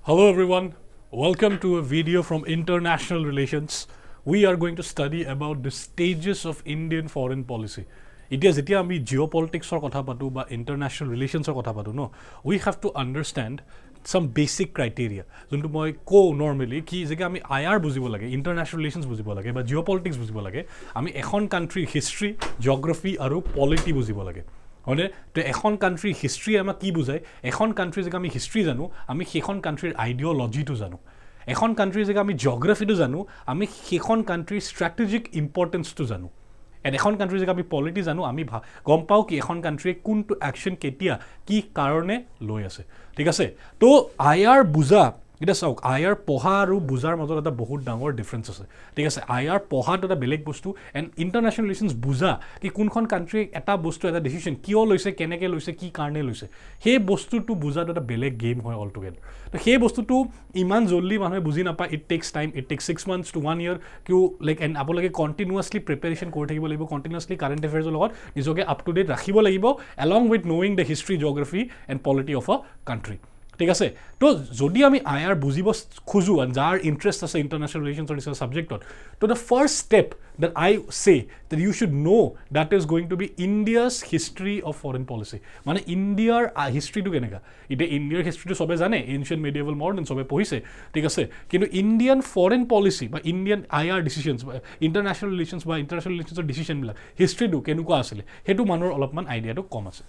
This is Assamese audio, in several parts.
Hello everyone, welcome to a video from International Relations. We are going to study about the stages of Indian foreign policy. যেতিয়া আমি geopolitics কথা পাতো বা international relations কথা পাতো no, we have to understand some basic criteria. যোনটো মই normally কি যে আমি IR বুজিব লাগে, international relations বুজিব লাগে বা geopolitics বুজিব লাগে, আমি এখন country history, geography আৰু polity বুজিব লাগে. হয়নে তো এখন কান্ট্ৰি হিষ্ট্ৰী আমাক কি বুজায় এখন কান্ট্ৰি যে আমি হিষ্ট্ৰী জানো আমি সেইখন কান্ট্ৰিৰ আইডিঅলজিটো জানো এখন কান্ট্ৰি যে আমি জিঅ'গ্ৰাফিটো জানো আমি সেইখন কান্ট্ৰিৰ ষ্ট্ৰেটেজিক ইম্পৰ্টেন্সটো জানো এণ্ড এখন কান্ট্ৰি যে আমি পলিটি জানো আমি গম পাওঁ কি এখন কান্ট্ৰিয়ে কোনটো একশ্যন কেতিয়া কি কাৰণে লৈ আছে ঠিক আছে তো আইআৰ বুজা এটা চাওক আইআৰ পঢ়া আৰু বুজাৰ মাজত এটা বহুত ডাঙৰ ডিফাৰেন্স আছে ঠিক আছে আইআৰ পঢ়াটো এটা বেলেগ বস্তু এণ্ড ইণ্টাৰনেশ্যনেল ৰিলেশ্যনছ বুজা কি কোনখন কাণ্ট্ৰি এটা বস্তু এটা ডিচিশ্যন কিয় লৈছে কেনেকৈ লৈছে কি কাৰণে লৈছে সেই বস্তুটো বুজাটো এটা বেলেগ গেম হয় অল টুগেডাৰ তো সেই বস্তুটো ইমান জল্দি মানুহে বুজি নাপায় it takes time it takes 6 months to 1 year কিয় লাইক এণ্ড আপোনালোকে কণ্টিনিউৱাছলি প্ৰিপেৰেশ্যন কৰি থাকিব লাগিব কণ্টিনিউৱাছলি কাৰেণ্ট এফেয়াৰ্ছৰ লগত নিজকে আপ টু ডেট ৰাখিব লাগিব along with knowing the history geography and polity of a country ঠিক আছে তো যদি আমি আইআৰ বুজিব খোজো যাৰ ইণ্টাৰেষ্ট আছে ইণ্টাৰনেশ্যনেল ৰিলেশ্যনছৰ নিচিনা ছাবজেক্টত তো the first step that I say that you should know that is going to be India's history of foreign policy. মানে ইণ্ডিয়াৰ হিষ্ট্ৰীটো কেনেকুৱা এতিয়া ইণ্ডিয়াৰ হিষ্ট্ৰীটো চবে জানে এনচিয়েণ্ট মেডিয়েভেল মডাৰ্ণ চবে পঢ়িছে ঠিক আছে কিন্তু ইণ্ডিয়ান ফৰেন পলিচি বা ইণ্ডিয়ান আইআৰ ডিচিশ্যনছ বা ইণ্টাৰনেশ্যনেল ৰিলেশ্যনছ বা ইণ্টাৰনেশ্যনেল ৰিলেশ্যনছৰ ডিচিশ্যনবিলাক হিষ্ট্ৰীটো কেনেকুৱা আছিলে সেইটো মানুহৰ অলপমান আইডিয়াটো কম আছে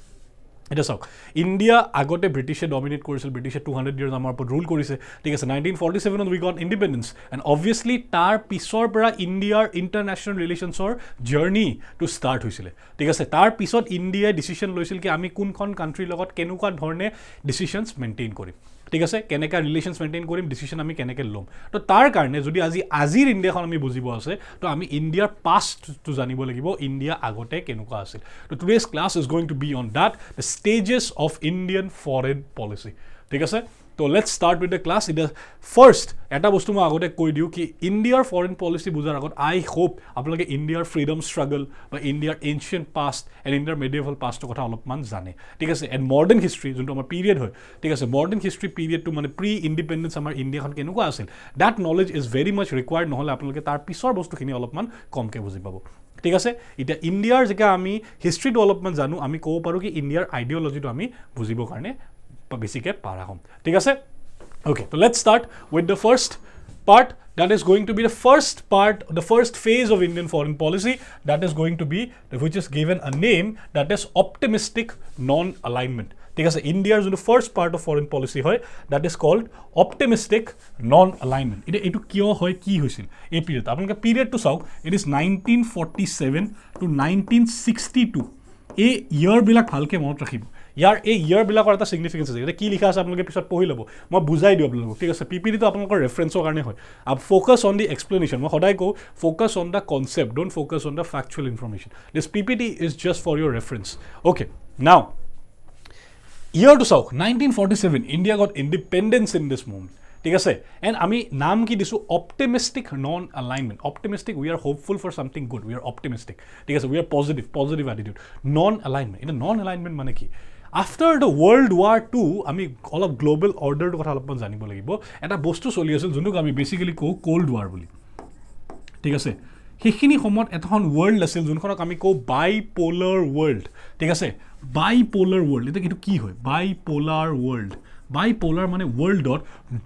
এটা চাওক ইণ্ডিয়া আগতে ব্ৰিটিছে ডমিনেট কৰিছিল ব্ৰিটিছে 200 years আমাৰ ওপৰত ৰুল কৰিছে ঠিক আছে 1947 we got independence and obviously তাৰ পিছৰ পৰা ইণ্ডিয়াৰ ইণ্টাৰনেশ্যনেল ৰিলেশ্যনছৰ জাৰ্ণি টু ষ্টাৰ্ট হৈছিলে ঠিক আছে তাৰ পিছত ইণ্ডিয়াই ডিচিশ্যন লৈছিল কি আমি কোনখন কাণ্ট্ৰিৰ লগত কেনেকুৱা ধৰণে ডিচিশ্যনছ মেইনটেইন কৰিম ঠিক আছে কেনেকুৱা ৰিলেশ্যনছ মেইনটেইন কৰিম ডিচিশ্যন আমি কেনেকৈ ল'ম তো তাৰ কাৰণে যদি আজিৰ ইণ্ডিয়াখন আমি বুজিব আছে তো আমি ইণ্ডিয়াৰ পাষ্টটো জানিব লাগিব ইণ্ডিয়া আগতে কেনেকুৱা আছিল তো today's class is going to be on that the stages of Indian foreign policy ঠিক আছে তো let's start with the class এতিয়া ফাৰ্ষ্ট এটা বস্তু মই আগতে কৈ দিওঁ কি ইণ্ডিয়াৰ ফৰেন পলিচি বুজাৰ আগত আই হোপ আপোনালোকে ইণ্ডিয়াৰ ফ্ৰীডম ষ্ট্ৰাগল বা ইণ্ডিয়াৰ এনচিয়েণ্ট পাষ্ট এণ্ড ইণ্ডিয়াৰ মেডিয়েভেল পাষ্টৰ কথা অলপমান জানে ঠিক আছে এণ্ড মডাৰ্ণ হিষ্ট্ৰী যোনটো আমাৰ পিৰিয়ড হয় ঠিক আছে মডাৰ্ণ হিষ্ট্ৰী পিৰিয়ডটো মানে প্ৰি ইণ্ডিপেণ্ডেঞ্চ আমাৰ ইণ্ডিয়াখন কেনেকুৱা আছিল that knowledge is very much required নহ'লে আপোনালোকে তাৰ পিছৰ বস্তুখিনি অলপমান কমকৈ বুজি পাব ঠিক আছে এতিয়া ইণ্ডিয়াৰ যেতিয়া আমি হিষ্ট্ৰীটো অলপমান জানো আমি ক'ব পাৰোঁ কি ইণ্ডিয়াৰ আইডিঅলজিটো আমি বুজিবৰ কাৰণে বেছিকৈ পাৰা হ'ম ঠিক আছে okay so let's start with the first part that is going to be the first part the first phase of Indian foreign policy that is going to be which is given a name that is optimistic non-alignment ঠিক আছে ইণ্ডিয়াৰ যোনটো first part of foreign policy হয় that is called optimistic non alignment এতিয়া এইটো কিয় হয় কি হৈছিল এই পিৰিয়ড আপোনালোকে পিৰিয়ডটো চাওক ইট ইজ 1947 to 1962 এই ইয়াৰবিলাক ভালকৈ মনত ৰাখিব ইয়াৰ এই ইয়াৰবিলাকৰ এটা ছিগনিফিকেঞ্চ আছে এতিয়া কি লিখা আছে আপোনালোকে পিছত পঢ়ি ল'ব মই বুজাই দিওঁ আপোনালোকক ঠিক আছে পিপিটিটো আপোনালোকৰ ৰেফাৰেঞ্চৰ কাৰণে হয় ফ'কাছ অন দি এক্সপ্লেনেশ্যন মই সদায় কওঁ focus on the concept don't focus on the factual information this PPT is just for your reference okay now ইয়াৰটো চাওক 1947 India got independence in this movement ঠিক আছে এণ্ড আমি নাম কি দিছোঁ optimistic non alignment optimistic we are hopeful for something good we are optimistic ঠিক আছে we are positive attitude non alignment এতিয়া নন এলাইনমেণ্ট মানে কি after the world war two আমি অলপ গ্ল'বেল অৰ্ডাৰটোৰ কথা অলপমান জানিব লাগিব এটা বস্তু চলি আছিল যোনটোক আমি বেচিকেলি কওঁ ক'ল্ড ৱাৰ বুলি ঠিক আছে সেইখিনি সময়ত এখন ৱৰ্ল্ড আছিল যোনখনক আমি কওঁ বাইপ'লাৰ ৱৰ্ল্ড ঠিক আছে বাইপ'লাৰ ৱৰ্ল্ড এতিয়া এইটো কি হয় বাইপ'লাৰ ৱৰ্ল্ড বাইপ'লাৰ মানে ৱৰ্ল্ডত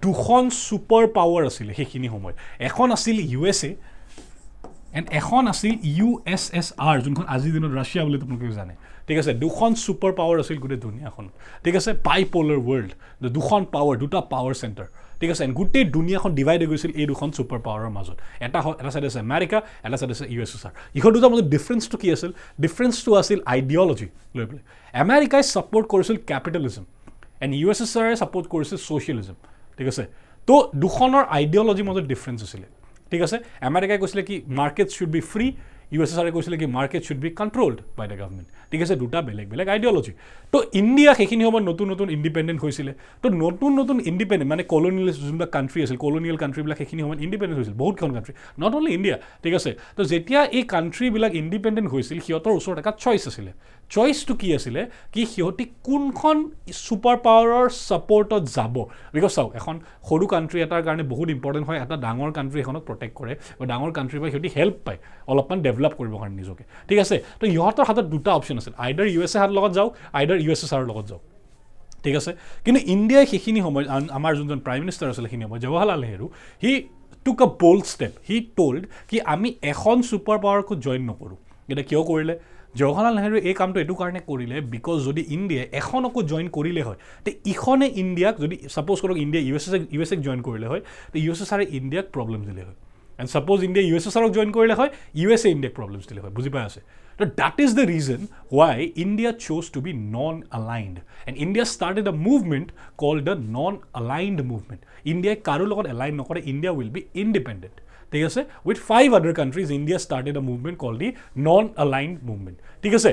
দুখন ছুপাৰ পাৱাৰ আছিলে সেইখিনি সময়ত এখন আছিল USA এণ্ড এখন আছিল USSR যোনখন আজিৰ দিনত ৰাছিয়া বুলি আপোনালোকে জানে ঠিক আছে দুখন ছুপাৰ পাৱাৰ আছিল গোটেই দুনিয়াখন ঠিক আছে বাইপ'লাৰ ৱৰ্ল্ড দুখন পাৱাৰ দুটা পাৱাৰ চেণ্টাৰ ঠিক আছে গোটেই দুনিয়াখন ডিভাইড হৈ গৈছিল এই দুখন ছুপাৰ পাৱাৰৰ মাজত এটা চাইড আছে আমেৰিকা এটা চাইড আছে USSR ইহঁত দুটাৰ মাজত ডিফাৰেঞ্চটো কি আছিল ডিফাৰেঞ্চটো আছিল আইডিঅলজি লৈ পেলাই আমেৰিকাই ছাপৰ্ট কৰিছিল কেপিটেলিজম এণ্ড USSR ছাপৰ্ট কৰিছিল ছ'চিয়েলিজম ঠিক আছে তো দুখনৰ আইডিঅলজিৰ মাজত ডিফাৰেঞ্চ আছিলে ঠিক আছে আমেৰিকাই কৈছিলে কি market should be free USSR কৈছিলে কি market should be controlled by the government ঠিক আছে দুটা বেলেগ বেলেগ আইডিঅলজি তো ইণ্ডিয়া সেইখিনি সময়ত নতুন ইণ্ডিপেণ্ডেণ্ট হৈছিলে তো নতুন ইণ্ডিপেণ্ডেণ্ট মানে কলনিয়েল যোনবিলাক কাণ্ট্ৰি আছিল কলনিয়েল কাণ্ট্ৰিবিলাক সেইখিনি সময়ত ইণ্ডিপেণ্ডেণ্ট হৈছিল বহুতখন কাণ্ট্ৰি নট অনলি ইণ্ডিয়া ঠিক আছে তো যেতিয়া এই কাণ্ট্ৰিবিলাক ইণ্ডিপেণ্ডেণ্ট হৈছিল সিহঁতৰ ওচৰত এটা চইচ আছিলে চইচটো কি আছিলে কি সিহঁতি কোনখন ছুপাৰ পাৱাৰৰ ছাপৰ্টত যাব বিকজ চাওক এখন সৰু কাণ্ট্ৰি এটাৰ কাৰণে বহুত ইম্পৰ্টেণ্ট হয় এটা ডাঙৰ কাণ্ট্ৰি এখনক প্ৰটেক্ট কৰে বা ডাঙৰ কাণ্ট্ৰিৰ পৰা সিহঁতি হেল্প পায় অলপমান ডেভেলপ কৰিবৰ কাৰণে নিজকে ঠিক আছে তো ইহঁতৰ হাতত দুটা অপশ্যন আছিল আইডাৰ USA হাতৰ লগত যাওক আইডাৰ USSR লগত যাওক ঠিক আছে কিন্তু ইণ্ডিয়াই সেইখিনি সময় আমাৰ যোনজন প্ৰাইম মিনিষ্টাৰ আছিল সেইখিনি সময় জৱাহৰলাল নেহৰু হি took a bold step. He told কি আমি এখন ছুপাৰ পাৱাৰকো জইন নকৰোঁ এটা কিয় কৰিলে জৱাহৰলাল নেহৰু এই কামটো এইটো কাৰণে কৰিলে বিকজ যদি ইণ্ডিয়াই এখনকো জইন কৰিলে হয় তে ইখনে ইণ্ডিয়াক যদি ছাপ'জ কৰক ইণ্ডিয়া ইউএছএক জইন কৰিলে হয় তে USSR ইণ্ডিয়াক প্ৰব্লেম দিলে হয় এণ্ড ছাপ'জ ইণ্ডিয়া USSRক জইন কৰিলে হয় USA ইণ্ডিয়াক প্ৰব্লেমছ দিলে হয় বুজি পাই আছে So that is the reason why India chose to be non-aligned. And India started a movement called the non-aligned movement. India karu logot align nokore, India will be independent. ঠিক আছে with 5 other countries India started a movement called the non-aligned movement. ঠিক আছে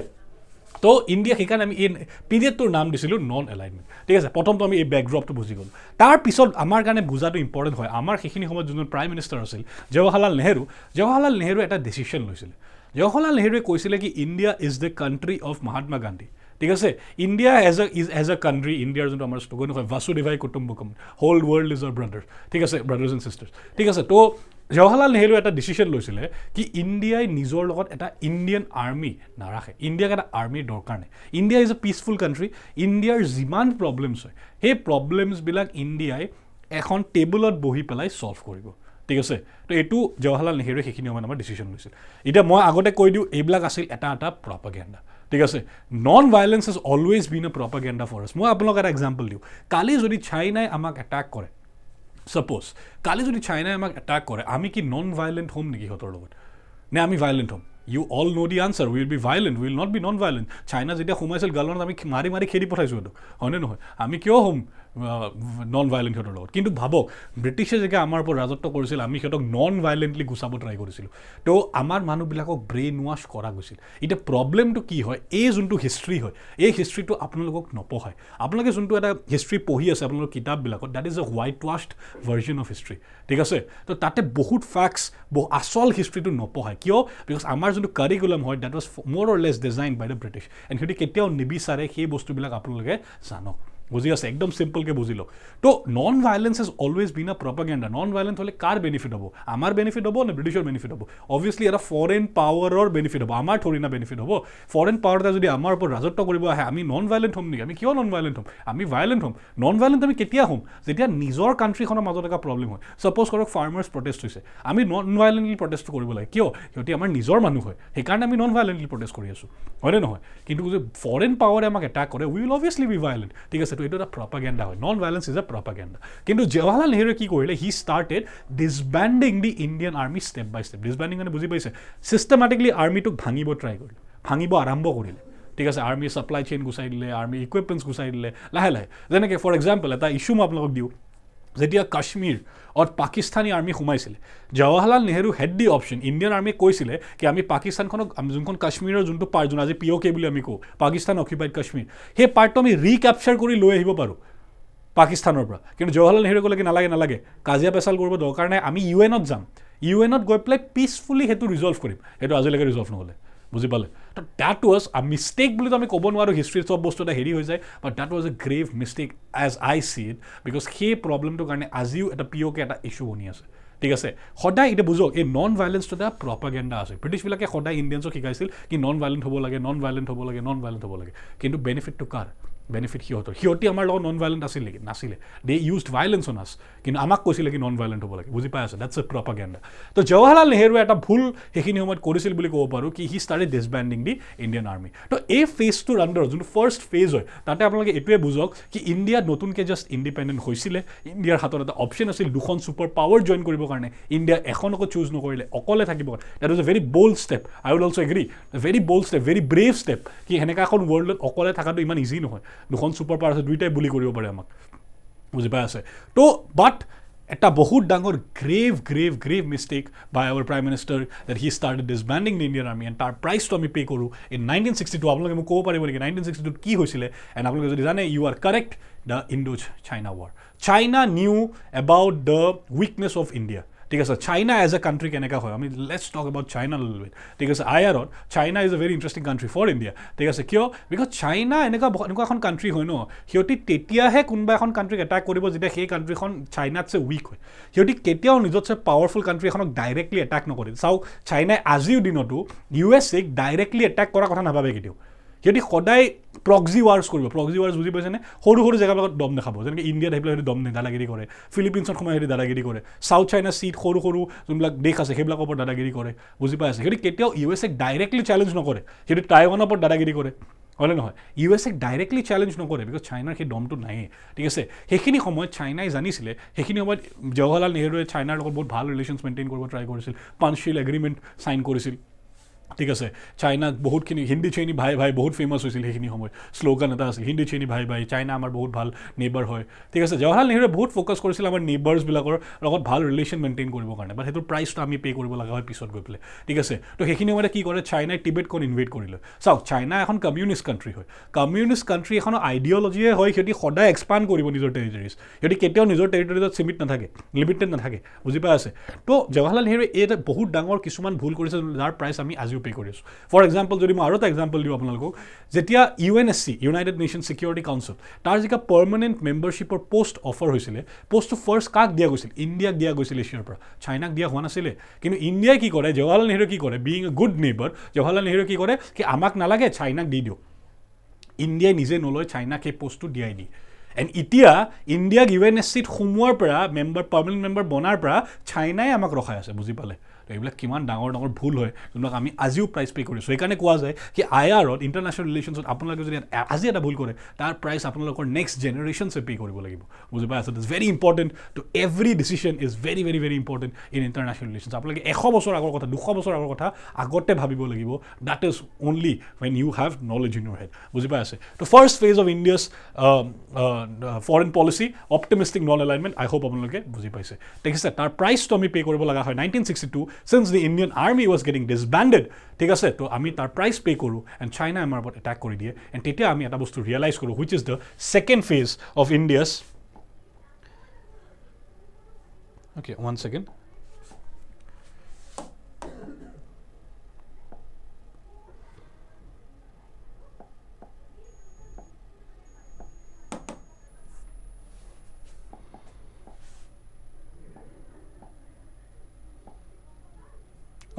তো ইণ্ডিয়া সেইকাৰণে আমি এই পিৰিয়ডটোৰ নাম দিছিলোঁ নন এলাইনমেণ্ট ঠিক আছে প্ৰথমটো আমি এই বেকড্ৰপটো বুজি গ'লোঁ তাৰপিছত আমাৰ কাৰণে বুজাটো ইম্পৰ্টেণ্ট হয় আমাৰ সেইখিনি সময়ত যোনজন প্ৰাইম মিনিষ্টাৰ আছিল জৱাহৰলাল নেহৰু এটা ডিচিশ্যন লৈছিলে জৱাহৰলাল নেহৰুৱে কৈছিলে কি India is the country of Mahatma Gandhi ঠিক আছে ইণ্ডিয়া এজ এ কাণ্ট্ৰি ইণ্ডিয়াৰ যোনটো আমাৰ শ্লোগান হয় ভাসুদেভাই কুটুম্বকম whole world is our brother ঠিক আছে ব্ৰাদাৰ্ছ এণ্ড ছিষ্টাৰ্ছ ঠিক আছে তো জৱাহৰলাল নেহৰুৱে এটা ডিচিশ্যন লৈছিলে কি ইণ্ডিয়াই নিজৰ লগত এটা ইণ্ডিয়ান আৰ্মি নাৰাখে ইণ্ডিয়াক এটা আৰ্মিৰ দৰকাৰ নাই India is a peaceful country ইণ্ডিয়াৰ যিমান প্ৰব্লেমছ হয় সেই প্ৰব্লেমছবিলাক ইণ্ডিয়াই এখন টেবুলত বহি পেলাই ছল্ভ কৰিব ঠিক আছে তো এইটো জৱাহৰলাল নেহৰুৱে সেইখিনি সময়ত আমাৰ ডিচিশ্যন লৈছিল এতিয়া মই আগতে কৈ দিওঁ এইবিলাক আছিল এটা প্ৰপাগেণ্ডা ঠিক আছে non violence has always been a propaganda for us মই আপোনালোকক এটা এক্সাম্পল দিওঁ কালি যদি চাইনাই আমাক এটাক কৰে ছাপ'জ কালি যদি চাইনাই আমাক এটাক কৰে আমি কি নন ভাইলেণ্ট হ'ম নেকি সিহঁতৰ লগত নে আমি ভাইলেণ্ট হ'ম you all know' the answer will be violent will not be non violent China যেতিয়া সোমাইছিল গালত আমি মাৰি খেদি পঠাইছোঁ এইটো হয়নে নহয় আমি কিয় হ'ম নন ভাইলেণ্ট সিহঁতৰ লগত কিন্তু ভাবক ব্ৰিটিছে যেতিয়া আমাৰ ওপৰত ৰাজত্ব কৰিছিল আমি সিহঁতক নন ভাইলেণ্টলি গুচাব ট্ৰাই কৰিছিলোঁ তো আমাৰ মানুহবিলাকক ব্ৰেইন ৱাছ কৰা গৈছিল এতিয়া প্ৰব্লেমটো কি হয় এই যোনটো হিষ্ট্ৰী হয় এই হিষ্ট্ৰীটো আপোনালোকক নপঢ়ায় আপোনালোকে যোনটো এটা হিষ্ট্ৰী পঢ়ি আছে আপোনালোকৰ কিতাপবিলাকত that is a white washed version of history ঠিক আছে তো তাতে বহুত ফেক্টছ আচল হিষ্ট্ৰীটো নপঢ়ায় কিয় বিকজ আমাৰ যোনটো কাৰিকুলাম হয় that was more or less designed by the British and সিহঁতি কেতিয়াও নিবিচাৰে সেই বস্তুবিলাক আপোনালোকে জানক বুজি আছে একদম চিম্পলকৈ বুজি লওক তো non violence has always been a propaganda non violence হ'লে কাৰ বেনিফিট হ'ব আমাৰ বেনিফিট হ'ব নে ব্ৰিটিছৰ বেনিফিট হ'ব অবভিয়াছলি এটা ফৰেইন পাৱাৰৰ বেনিফিট হ'ব আমাৰ থৰি না বেনিফিট হ'ব ফৰেইন পাৱাৰ এটা যদি আমাৰ ওপৰত ৰাজত্ব কৰিব আহে আমি নন ভাইলেণ্ট হ'ম নেকি আমি কিয় নন ভাইলেণ্ট হ'ম আমি ভাইলেণ্ট হ'ম নন ভাইলেণ্ট আমি কেতিয়া হ'ম যেতিয়া নিজৰ কাণ্ট্ৰিখনৰ মাজত এটা প্ৰব্লেম হয় ছাপ'জ কৰক ফাৰ্মাৰ্ছ প্ৰটেষ্ট হৈছে আমি নন ভাইলেণ্টলি প্ৰটেষ্ট কৰিব লাগে কিয় সিহঁতি আমাৰ নিজৰ মানুহ হয় সেইকাৰণে আমি নন ভাইলেণ্টলি প্ৰটেষ্ট কৰি আছোঁ হয়নে নহয় কিন্তু যদি ফৰেইন পাৱাৰে আমাক এটাক কৰে উইল অবভিয়াছলি বি ভাইলেণ্ট ঠিক আছে তো এইটো এটা প্ৰপাগেণ্ডা হয় non violence is a propaganda কিন্তু জৱাহৰলাল নেহৰুৱে কি কৰিলে he started disbanding the Indian army step by step disbanding মানে বুজি পাইছে চিষ্টেমেটিকলি আৰ্মিটোক ভাঙিব ট্ৰাই কৰিলে ভাঙিব আৰম্ভ কৰিলে ঠিক আছে আৰ্মি ছাপ্লাই চেইন গুচাই দিলে আৰ্মি ইকুইপমেণ্টছ গুচাই দিলে লাহে লাহে যেনেকৈ ফৰ এক্সাম্পল এটা ইছ্যু মই আপোনালোকক দিওঁ যেতিয়া কাশ্মীৰ পাকিস্তানী আৰ্মি সোমাইছিলে জৱাহৰলাল নেহৰু হেড দি অপশ্যন ইণ্ডিয়ান আৰ্মিয়ে কৈছিলে কি আমি পাকিস্তানখনক যোনখন কাশ্মীৰৰ যোনটো পাৰ্ট যোন আজি POK বুলি আমি কওঁ পাকিস্তান অকুপাইড কাশ্মীৰ সেই পাৰ্টটো আমি ৰিকেপচাৰ কৰি লৈ আহিব পাৰোঁ পাকিস্তানৰ পৰা কিন্তু জৱাহৰলাল নেহৰুৱে ক'লে কি নালাগে কাজিয়া পেচাল কৰিব দৰকাৰ নাই আমি UN-ত যাম UN-ত গৈ পেলাই পিচফুলি সেইটো ৰিজল্ভ কৰিম সেইটো আজিলৈকে ৰিজল্ভ নহ'লে বুজি পালে তো দ্যাট ৱাজ আ মিষ্টেক বুলিতো আমি ক'ব নোৱাৰোঁ হিষ্ট্ৰীত চব বস্তু এটা হেৰি হৈ যায় but that was a grave mistake as I see it because সেই প্ৰব্লেমটোৰ কাৰণে আজিও এটা POK এটা ইছ্যু বনি আছে ঠিক আছে সদায় এতিয়া বুজক এই নন ভাইলেন্সটো এটা প্ৰপাগেণ্ডা আছে ব্ৰিটিছবিলাকে সদায় ইণ্ডিয়ানছক শিকাইছিল কি নন ভাইলেণ্ট হ'ব লাগে নন ভাইলেণ্ট হ'ব লাগে নন ভাইলেণ্ট হ'ব লাগে কিন্তু বেনিফিটটো কাৰ বেনিফিট সিহঁতি আমাৰ লগত নন ভাইলেণ্ট আছিল নেকি নাছিলে দে ইউজড ভাইলেন্স অন আছ কিন্তু আমাক কৈছিলে কি নন ভাইলেণ্ট হ'ব লাগে বুজি পাই আছে দেটছ এ প্ৰপাগেণ্ডা তো জৱাহৰলাল নেহৰুৱে এটা ভুল সেইখিনি সময়ত কৰিছিল বুলি ক'ব পাৰোঁ কি হি started disbanding the Indian army তো এই ফেজটোৰ আণ্ডাৰত যোনটো ফাৰ্ষ্ট ফেজ হয় তাতে আপোনালোকে এইটোৱে বুজক কি ইণ্ডিয়াত নতুনকৈ জাষ্ট ইণ্ডিপেণ্ডেণ্ট হৈছিলে ইণ্ডিয়াৰ হাতত এটা অপশ্যন আছিল দুখন ছুপাৰ পাৱাৰ জইন কৰিবৰ কাৰণে ইণ্ডিয়া এখনকো চুজ নকৰিলে অকলে থাকিব that was a very bold step I will also' agree very bold step very brave step কি সেনেকুৱা এখন ৱৰ্ল্ডত অকলে থকাটো ইমান ইজি নহয় দুখন ছুপাৰ পাৱাৰ আছে দুইটাই বুলি কৰিব পাৰে আমাক বুজি পাই আছে তো বাট এটা বহুত ডাঙৰ grave mistake by our prime minister that he started disbanding the Indian army and তাৰ প্ৰাইচটো আমি পে' কৰোঁ ইন 1962 আপোনালোকে মোক ক'ব পাৰিব নেকি 1962 কি হৈছিলে এণ্ড আপোনালোকে যদি জানে you are correct the Indo China war China knew about the weakness of India ঠিক আছে চাইনা এজ এ কাণ্ট্ৰি কেনেকুৱা হয় আমি let's talk about China little bit ঠিক আছে আইআৰত China is a very interesting country for India ঠিক আছে কিয় বিকজ চাইনা এনেকুৱা এখন কাণ্ট্ৰি হয় ন সিহঁতি তেতিয়াহে কোনোবা এখন কাণ্ট্ৰিক এটাক কৰিব যেতিয়া সেই কাণ্ট্ৰিখন চাইনাতছে উইক হয় সিহঁতি কেতিয়াও নিজতছে পাৱাৰফুল কাণ্ট্ৰি এখনক ডাইৰেক্টলি এটাক নকৰে চাওক চাইনাই আজিৰ দিনতো ইউএছএক ডাইৰেক্টলি এটাক কৰাৰ কথা নাভাবে কেতিয়াও সিহঁতি সদায় প্ৰক্সি ৱাৰ্ছ কৰিব প্ৰক্সি ৱাৰ্ছ বুজি পাইছেনে সৰু সৰু জেগাবিলাকত দম দেখাব যেনেকৈ ইণ্ডিয়াত আহি পেলাই সিহঁতি দম দাদাগিৰি কৰে ফিলিপিনছত সোমাই সিহঁতি দাদাগিৰি কৰে চাউথ চাইনা চিট সৰু সৰু যোনবিলাক দেশ আছে সেইবিলাকৰ ওপৰত দাদাগিৰি কৰে বুজি পাই আছে সিহঁতি কেতিয়াও ইউএছএক ডাইৰেক্টলি চেলেঞ্জ নকৰে সিহঁতি টাইৱানৰ ওপৰত দাদাগিৰি কৰে হয়নে নহয় ইউএছএক ডাইৰেক্টলি চেলেঞ্জ নকৰে বিকজ চাইনাৰ সেই দমটো নায়েই ঠিক আছে সেইখিনি সময়ত চাইনাই জানিছিলে সেইখিনি সময়ত জৱাহৰলাল নেহৰুৱে চাইনাৰ লগত বহুত ভাল ৰিলেশ্যনছ মেইনটেইন কৰিব ট্ৰাই কৰিছিল পাঞ্চশীল এগ্ৰিমেণ্ট চাইন কৰিছিল ঠিক আছে চাইনাত বহুতখিনি হিন্দী চেইনি ভাই ভাই বহুত ফেমাছ হৈছিল সেইখিনি সময়ত শ্লোগান এটা আছিল হিন্দী চেইনি ভাই ভাই চাইনা আমাৰ বহুত ভাল নেইবাৰ হয় ঠিক আছে জৱাহৰলাল নেহৰুৱে বহুত ফ'কাছ কৰিছিল আমাৰ নেইবাৰ্ছবিলাকৰ লগত ভাল ৰিলেশ্যন মেইনটেইন কৰিবৰ কাৰণে বাট সেইটোৰ প্ৰাইচটো আমি পে' কৰিব লগা হয় পিছত গৈ পেলাই ঠিক আছে তো সেইখিনি সময়তে কি কৰে চাইনাই টিবেটখন ইনভেড কৰিলে চাওক চাইনা এখন কমিউনিষ্ট কাণ্ট্ৰি হয় কমিউনিষ্ট কাণ্ট্ৰি এখনৰ আইডিঅ'লজিয়ে হয় সিহঁতি সদায় এক্সপাণ্ড কৰিব নিজৰ টেৰিটৰিজ সিহঁতি কেতিয়াও নিজৰ টেৰিটৰিজত চিমিট নাথাকে লিমিটেড নাথাকে বুজি পাই আছে তো জৱাহৰলাল নেহৰুৱে এই বহুত ডাঙৰ কিছুমান ভুল কৰিছে যাৰ প্ৰাইচ আমি আজিও পে' কৰি আছোঁ ফৰ এক্সাম্পল যদি মই আৰু এটা এক্সাম্পল দিওঁ আপোনালোকক যেতিয়া UNSC United nation security council তাৰ যেতিয়া পাৰ্মানেণ্ট মেম্বাৰশ্বিপৰ পষ্ট অফাৰ হৈছিলে পষ্টটো ফাৰ্ষ্ট কাক দিয়া গৈছিল ইণ্ডিয়াক দিয়া গৈছিল এছিয়াৰ পৰা চাইনাক দিয়া হোৱা নাছিলে কিন্তু ইণ্ডিয়াই কি কৰে জৱাহৰলাল নেহৰুৱে কি কৰে being a good neighbour Jawaharlal নেহৰুৱে কি কৰে কি আমাক নালাগে চাইনাক দি দিওঁ ইণ্ডিয়াই নিজে নলয় চাইনাক সেই পষ্টটো দিয়াই দিয়ে এণ্ড এতিয়া ইণ্ডিয়াক UNSCত সোমোৱাৰ পৰা পাৰ্মানেণ্ট মেম্বাৰ বনাৰ পৰা চাইনাই আমাক ৰখাই আছে বুজি পালে তো এইবিলাক কিমান ডাঙৰ ডাঙৰ ভুল হয় যোনবিলাক আমি আজিও প্ৰাইচ পে' কৰিছোঁ সেইকাৰণে কোৱা যায় কি IRত ইণ্টাৰনেশ্যনেল ৰিলেশ্যনছত আপোনালোকে যদি আজি এটা ভুল কৰে তাৰ প্ৰাইচ আপোনালোকৰ নেক্সট জেনেৰেশ্যনছে পে' কৰিব লাগিব বুজি পাই আছে it's very important to every decision is very very very important in international relations আপোনালোকে 100 বছৰ আগৰ কথা 200 বছৰ আগৰ কথা আগতে ভাবিব লাগিব that is only when you have knowledge in your head বুজি পাই আছে তো first phase of India's foreign policy optimistic non alignment I hope আপোনালোকে বুজি পাইছে ঠিক আছে তাৰ প্ৰাইচটো আমি পে' কৰিব লগা হয় 1962 since the Indian army was getting disbanded ঠিক আছে তো আমি তাৰ প্ৰাইচ পে' কৰোঁ এণ্ড চাইনা আমাৰ ওপৰত এটাক কৰি দিয়ে এণ্ড তেতিয়া আমি এটা বস্তু ৰিয়েলাইজ কৰোঁ which is the second phase of India's okay 1 second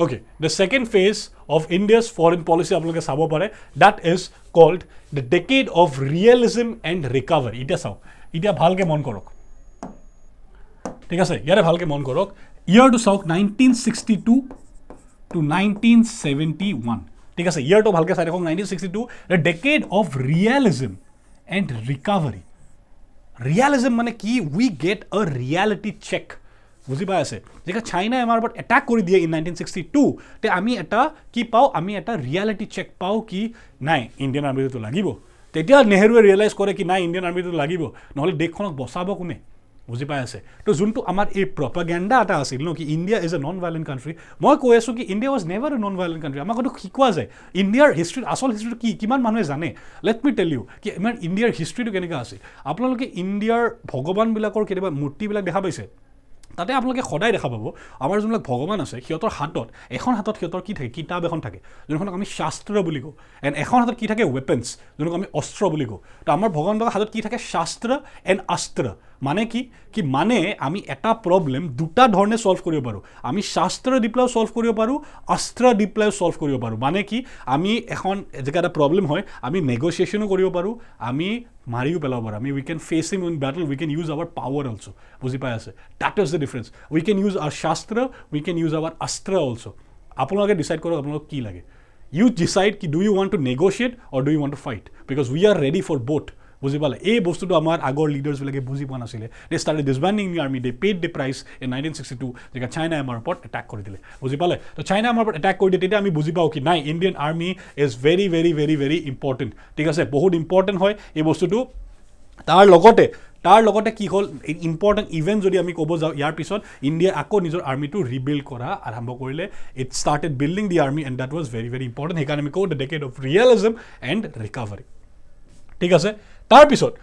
Okay, the second phase of India's foreign policy আপোনালোকে চাব পাৰে that is called the decade of realism and recovery এতিয়া চাওক এতিয়া ভালকে মন কৰক ঠিক আছে ইয়াৰে ভালকে মন কৰক ইয়াৰটো চাওক 1962 to 1971 ঠিক আছে ইয়াৰটো ভালকে চাই দেখক 1962 the decade of realism and recovery realism মানে কি we get a reality check বুজি পাই আছে যেতিয়া চাইনাই আমাৰ ওপৰত এটাক কৰি দিয়ে ইন 1962 তে আমি এটা কি পাওঁ আমি এটা ৰিয়েলিটি চেক পাওঁ কি নাই ইণ্ডিয়ান আৰ্মিটো লাগিব তেতিয়া নেহৰুৱে ৰিয়েলাইজ কৰে কি নাই ইণ্ডিয়ান আৰ্মিটো লাগিব নহ'লে দেশখনক বচাব কোনে বুজি পাই আছে তো যোনটো আমাৰ এই প্ৰপাগেণ্ডা এটা আছিল ন কি India is a non violent country মই কৈ আছোঁ কি India was never A non violent country আমাক এইটো শিকোৱা যায় ইণ্ডিয়াৰ হিষ্ট্ৰীত আচল হিষ্ট্ৰীটো কি কিমান মানুহে জানে লেট মি টেল ইউ কি ইমান ইণ্ডিয়াৰ হিষ্ট্ৰীটো কেনেকুৱা আছিল আপোনালোকে ইণ্ডিয়াৰ ভগৱানবিলাকৰ কেতিয়াবা মূৰ্তিবিলাক দেখা পাইছে তাতে আপোনালোকে সদায় দেখা পাব আমাৰ যোনবিলাক ভগৱান আছে সিহঁতৰ হাতত এখন হাতত সিহঁতৰ কি থাকে কিতাপ এখন থাকে যোনখনক আমি শাস্ত্ৰ বুলি কওঁ এণ্ড এখন হাতত কি থাকে ৱেপনছ যোনক আমি অস্ত্ৰ বুলি কওঁ তো আমাৰ ভগৱানবিলাকৰ হাতত কি থাকে শাস্ত্ৰ এণ্ড অস্ত্ৰ মানে কি মানে আমি এটা প্ৰব্লেম দুটা ধৰণে সলভ কৰিব পাৰোঁ আমি শাস্ত্ৰ দি পেলাইও সলভ কৰিব পাৰোঁ অস্ত্ৰ দি পেলাইও সলভ কৰিব পাৰোঁ মানে কি আমি এখন যেতিয়া এটা প্ৰব্লেম হয় আমি নেগচিয়েশ্যনো কৰিব পাৰোঁ আমি মাৰিও পেলাব পাৰোঁ আমি we can face him in battle we can use our power also' বুজি পাই আছে that is the difference we can use our শাস্ত্ৰ উই কেন ইউজ আৱাৰ অস্ত্ৰ অলছ' আপোনালোকে ডিচাইড কৰক আপোনালোকক কি লাগে ইউ ডিচাইড কি do you want to negotiate or do you want to fight because we are ready for both বুজি পালে এই বস্তুটো আমাৰ আগৰ লিডাৰ্ছবিলাকে বুজি পোৱা নাছিলে they started disbanding the army they paid the price in 1962 যেতিয়া চাইনাই আমাৰ ওপৰত এটাক কৰি দিলে বুজি পালে তো চাইনাই আমাৰ ওপৰত এটাক কৰি দিয়ে তেতিয়া আমি বুজি পাওঁ কি নাই Indian army is very very very very important ঠিক আছে বহুত ইম্পৰ্টেণ্ট হয় এই বস্তুটো তাৰ লগতে কি হ'ল ইম্পৰ্টেণ্ট ইভেণ্ট যদি আমি ক'ব যাওঁ ইয়াৰ পিছত ইণ্ডিয়াই আকৌ নিজৰ আৰ্মিটো ৰিবিল্ড কৰা আৰম্ভ কৰিলে it started building the army and that was very very important সেইকাৰণে আমি কওঁ the decade of realism and recovery ঠিক আছে তাৰপিছত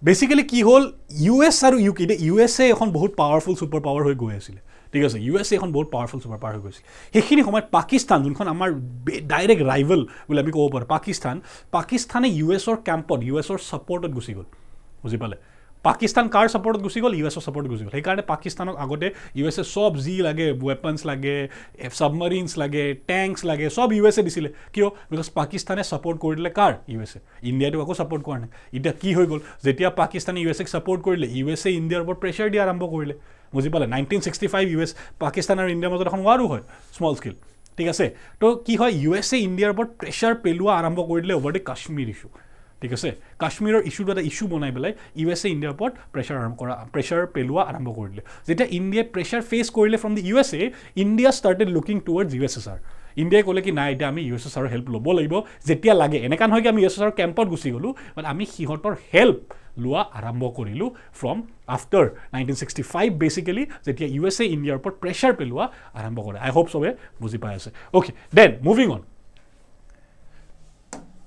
বেচিকেলি কি হ'ল ইউ এছ আৰু ইউ কে এতিয়া ইউ এছ এ এখন বহুত পাৱাৰফুল ছুপাৰ পাৱাৰ হৈ গৈ আছিলে ঠিক আছে USA এখন বহুত পাৱাৰফুল ছুপাৰ পাৱাৰ হৈ গৈছে সেইখিনি সময়ত পাকিস্তান যোনখন আমাৰ ডাইৰেক্ট ৰাইভেল বুলি আমি ক'ব পাৰোঁ পাকিস্তানে USৰ কেম্পত USৰ ছাপৰ্টত গুচি গ'ল বুজি পালে পাকিস্তান কাৰ ছাপৰ্টত গুচি গ'ল USৰ ছাপৰ্টত গুচি গ'ল সেইকাৰণে পাকিস্তানক আগতে USA সব যি লাগে ৱেপনছ লাগে সাবমাৰিনছ লাগে টেংকছ লাগে সব USA দিছিলে কিয় বিকজ পাকিস্তানে ছাপৰ্ট কৰি দিলে কাৰ USA ইণ্ডিয়াটো আকৌ ছাপৰ্ট কৰা নাই এতিয়া কি হৈ গ'ল যেতিয়া পাকিস্তানে USক ছাপৰ্ট কৰিলে USA ইণ্ডিয়াৰ ওপৰত প্ৰেছাৰ দিয়া আৰম্ভ কৰিলে বুজি পালে 1965 US পাকিস্তান আৰু ইণ্ডিয়াৰ মাজত এখন ৱাৰো হয় স্মল স্কেল ঠিক আছে তো কি হয় USA ইণ্ডিয়াৰ ওপৰত প্ৰেছাৰ পেলোৱা আৰম্ভ কৰি দিলে অভাৰ দ্য কাশ্মীৰ ইছ্যু ঠিক আছে কাশ্মীৰৰ ইছ্যুটো এটা ইছ্যু বনাই পেলাই USA ইণ্ডিয়াৰ ওপৰত প্ৰেছাৰ পেলোৱা আৰম্ভ কৰিলে যেতিয়া ইণ্ডিয়াই প্ৰেছাৰ ফেচ কৰিলে from the USA India started looking towards USSR ইণ্ডিয়াই ক'লে কি নাই এতিয়া আমি USSRৰ হেল্প ল'ব লাগিব যেতিয়া লাগে এনেকুৱা নহয় কি আমি USSR কেম্পত গুচি গ'লোঁ বাট আমি সিহঁতৰ হেল্প লোৱা আৰম্ভ কৰিলোঁ ফ্ৰম আফটাৰ 1965 বেচিকেলি যেতিয়া USA ইণ্ডিয়াৰ ওপৰত প্ৰেছাৰ পেলোৱা আৰম্ভ কৰে আই হোপ চবে বুজি পাই আছে okay then moving on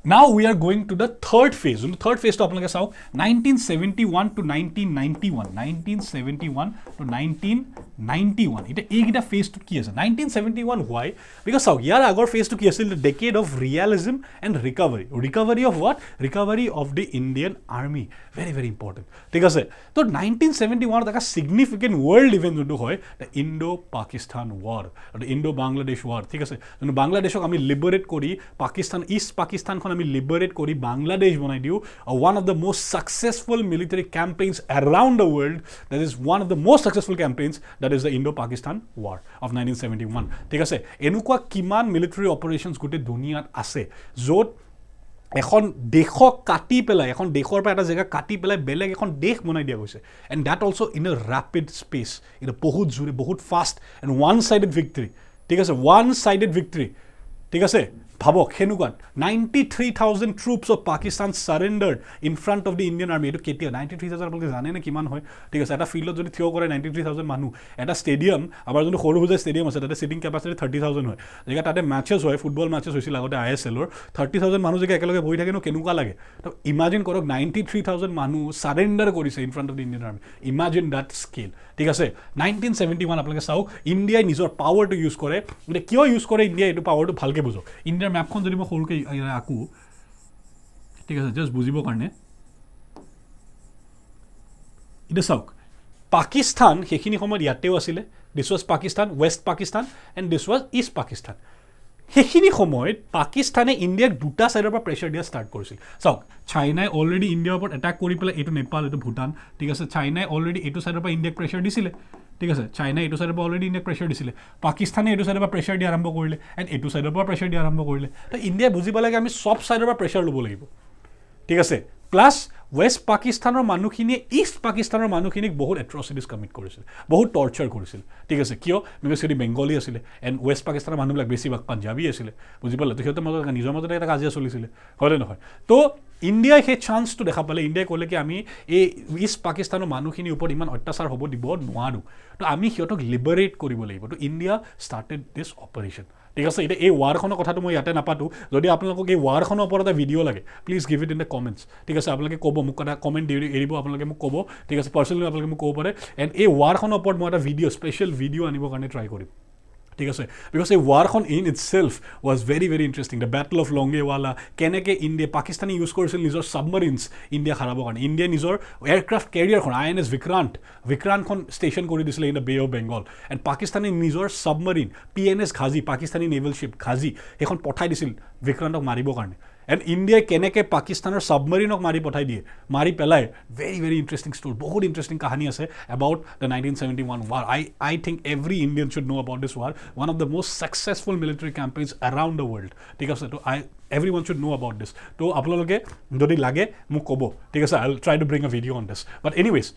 Now we are going to the third phase. The third phase to apnalage saok 1971 to 1991. 1971 to 1991. Ita ekita phase to ki ase 1971 why? Because saok yar agor phase to ki asil the decade of realism and recovery. Recovery of what? Recovery of the Indian army. Very very important. ঠিক আছে তো 1971 taka significant world event jonto hoy the Indo-Pakistan war or the Indo-Bangladesh war. ঠিক আছে jonto Bangladeshok ami liberate kori Pakistan East Pakistan আমি লিবারেট করি বাংলাদেশ বনাই দিও one of the most successful military campaigns around the world that is one of the most successful campaigns that is the Indo-Pakistan war of 1971 ঠিক আছে এনেকুৱা কিমান military operations গোটে দুনিয়াত আছে য'ত এখন দেশক কাটি পেলাই এখন দেশৰ পৰা এটা জায়গা কাটি পেলাই বেলেগ এখন দেশ বনাই দিয়া গৈছে and that also in a rapid space in a বহুত জোৰে বহুত fast and one sided victory ঠিক আছে one sided victory ঠিক আছে ভাবক হেনুকাত 93,000 troops of Pakistan surrendered in front of the Indian army এটো কেতিয়া 93,000 আপোনালোকে জানে না কিমান হয় ঠিক আছে এটা ফিল্ডত যদি থিয় কৰে 93,000 মানুহ এটা ষ্টেডিয়াম আমাৰ যোনটো সৰু সৰু ষ্টেডিয়াম আছে তাতে সিটিং কেপাসিটি 30,000 হয় যেগা তাতে ম্যাচেছ হয় ফুটবল ম্যাচেছ হৈছিল আগতে ISL ৰ 30,000 মানুহ যেগা একেলগে বহি থাকে ন কেনেকুৱা লাগে তো ইমাজিন কৰক 93,000 মানুহ সাৰেন্ডাৰ কৰিছে in front of the Indian army imagine that scale ঠিক আছে 1971 আপোনালোকে চাওক ইণ্ডিয়াই নিজৰ পাৱাৰটো ইউজ কৰে মানে কিয় ইউজ কৰে ইণ্ডিয়া এইটো পাৱাৰটো ভালকে বুজক ইণ্ডিয়াৰ ম্যাপখন যদি মই সৰুকে আকো ঠিক আছে জাস্ট বুজিবৰ কাৰণে এটা চাওক পাকিস্তান সেইখিনি সময়ত ইয়াতেও আছিলে this was Pakistan West Pakistan and this was east Pakistan সেইখিনি সময়ত পাকিস্তানে ইণ্ডিয়াক দুটা সাইডৰ পৰা প্ৰেছাৰ দিয়া ষ্টাৰ্ট কৰিছিল চাওক চাইনাই অলৰেডি ইণ্ডিয়াৰ ওপৰত এটাক কৰি পেলাই এইটো নেপাল এইটো ভূটান ঠিক আছে চাইনাই অলৰেডি এইটো সাইডৰ পৰা ইণ্ডিয়াক প্ৰেছাৰ দিছিলে ঠিক আছে চাইনাই এইটো সাইডৰ পৰা অলৰেডি ইণ্ডিয়াক প্ৰেছাৰ দিছিলে পাকিস্তানে এইটো সাইডৰ পৰা প্ৰেছাৰ দিয়া আৰম্ভ কৰিলে এণ্ড এইটো সাইডৰ পৰা প্ৰেছাৰ দিয়া আৰম্ভ কৰিলে তো ইণ্ডিয়াই বুজিব লাগে আমি সব সাইডৰ পৰা প্ৰেছাৰ ল'ব লাগিব ঠিক আছে প্লাছ ওয়েস্ট পাকিস্তানৰ মানুহখিনিয়ে ইষ্ট পাকিস্তানৰ মানুহখিনিক বহুত এট্ৰচিটিজ কমিট কৰিছিল বহুত টৰ্চাৰ কৰিছিল ঠিক আছে কিয় বিকজ সিহঁতি বেংগলী আছিলে এণ্ড ওয়েস্ট পাকিস্তানৰ মানুহবিলাক বেছিভাগ পাঞ্জাবী আছিলে বুজি পালে তো সিহঁতৰ মাজত নিজৰ মাজতে এটা কাজিয়া চলিছিলে হয়নে নহয় তো ইণ্ডিয়াই সেই চান্সটো দেখা পালে ইণ্ডিয়াই ক'লে কি আমি এই ইষ্ট পাকিস্তানৰ মানুহখিনিৰ ওপৰত ইমান অত্যাচাৰ হ'ব দিব নোৱাৰোঁ তো আমি সিহঁতক লিবাৰেট কৰিব লাগিব তো ইণ্ডিয়া ষ্টাৰ্টেড দিছ অপাৰেশ্যন ঠিক আছে এতিয়া এই ৱাৰখনৰ কথাটো মই ইয়াতে নাপাতো যদি আপোনালোকক এই ৱাৰখনৰ ওপৰত এটা ভিডিঅ' লাগে please give it in the comments ঠিক আছে আপোনালোকে ক'ব মোক এটা কমেণ্ট দি এৰিব আপোনালোকে মোক ক'ব ঠিক আছে পাৰ্চনেলি আপোনালোকে মোক ক'ব পাৰে এণ্ড এই ৱাৰখনৰ ওপৰত মই এটা ভিডিঅ' স্পেচিয়েল ভিডিঅ' আনিবৰ কাৰণে ট্ৰাই কৰিম ঠিক আছে বিকজ এই ৱাৰখন in itself was very very interesting the battle of Longewala কেনেকৈ ইণ্ডিয়া পাকিস্তানে ইউজ কৰিছিল নিজৰ ছাবমাৰিনছ ইণ্ডিয়া হাৰাবৰ কাৰণে ইণ্ডিয়াই নিজৰ এয়াৰক্ৰাফ্ট কেৰিয়াৰখন INS বিক্ৰান্তখন ষ্টেচন কৰি দিছিলে in the bay of Bengal and পাকিস্তানে নিজৰ submarine PNS Ghazi Pakistani naval ship Ghazi সেইখন পঠাই দিছিল বিক্ৰান্তক মাৰিবৰ কাৰণে এণ্ড ইণ্ডিয়াই কেনেকৈ পাকিস্তানৰ ছাবমাৰিনক মাৰি পঠাই দিয়ে মাৰি পেলাই ভেৰি ভেৰি ইণ্টাৰেষ্টিং ষ্ট'ৰী বহুত ইণ্টাৰেষ্টিং কাহানী আছে about the 1971 war I think every Indian should know about this war one of the most successful military campaigns around the world ঠিক আছে তো everyone should know about this তো আপোনালোকে যদি লাগে মোক ক'ব ঠিক আছে I'll try to bring a video on this but anyways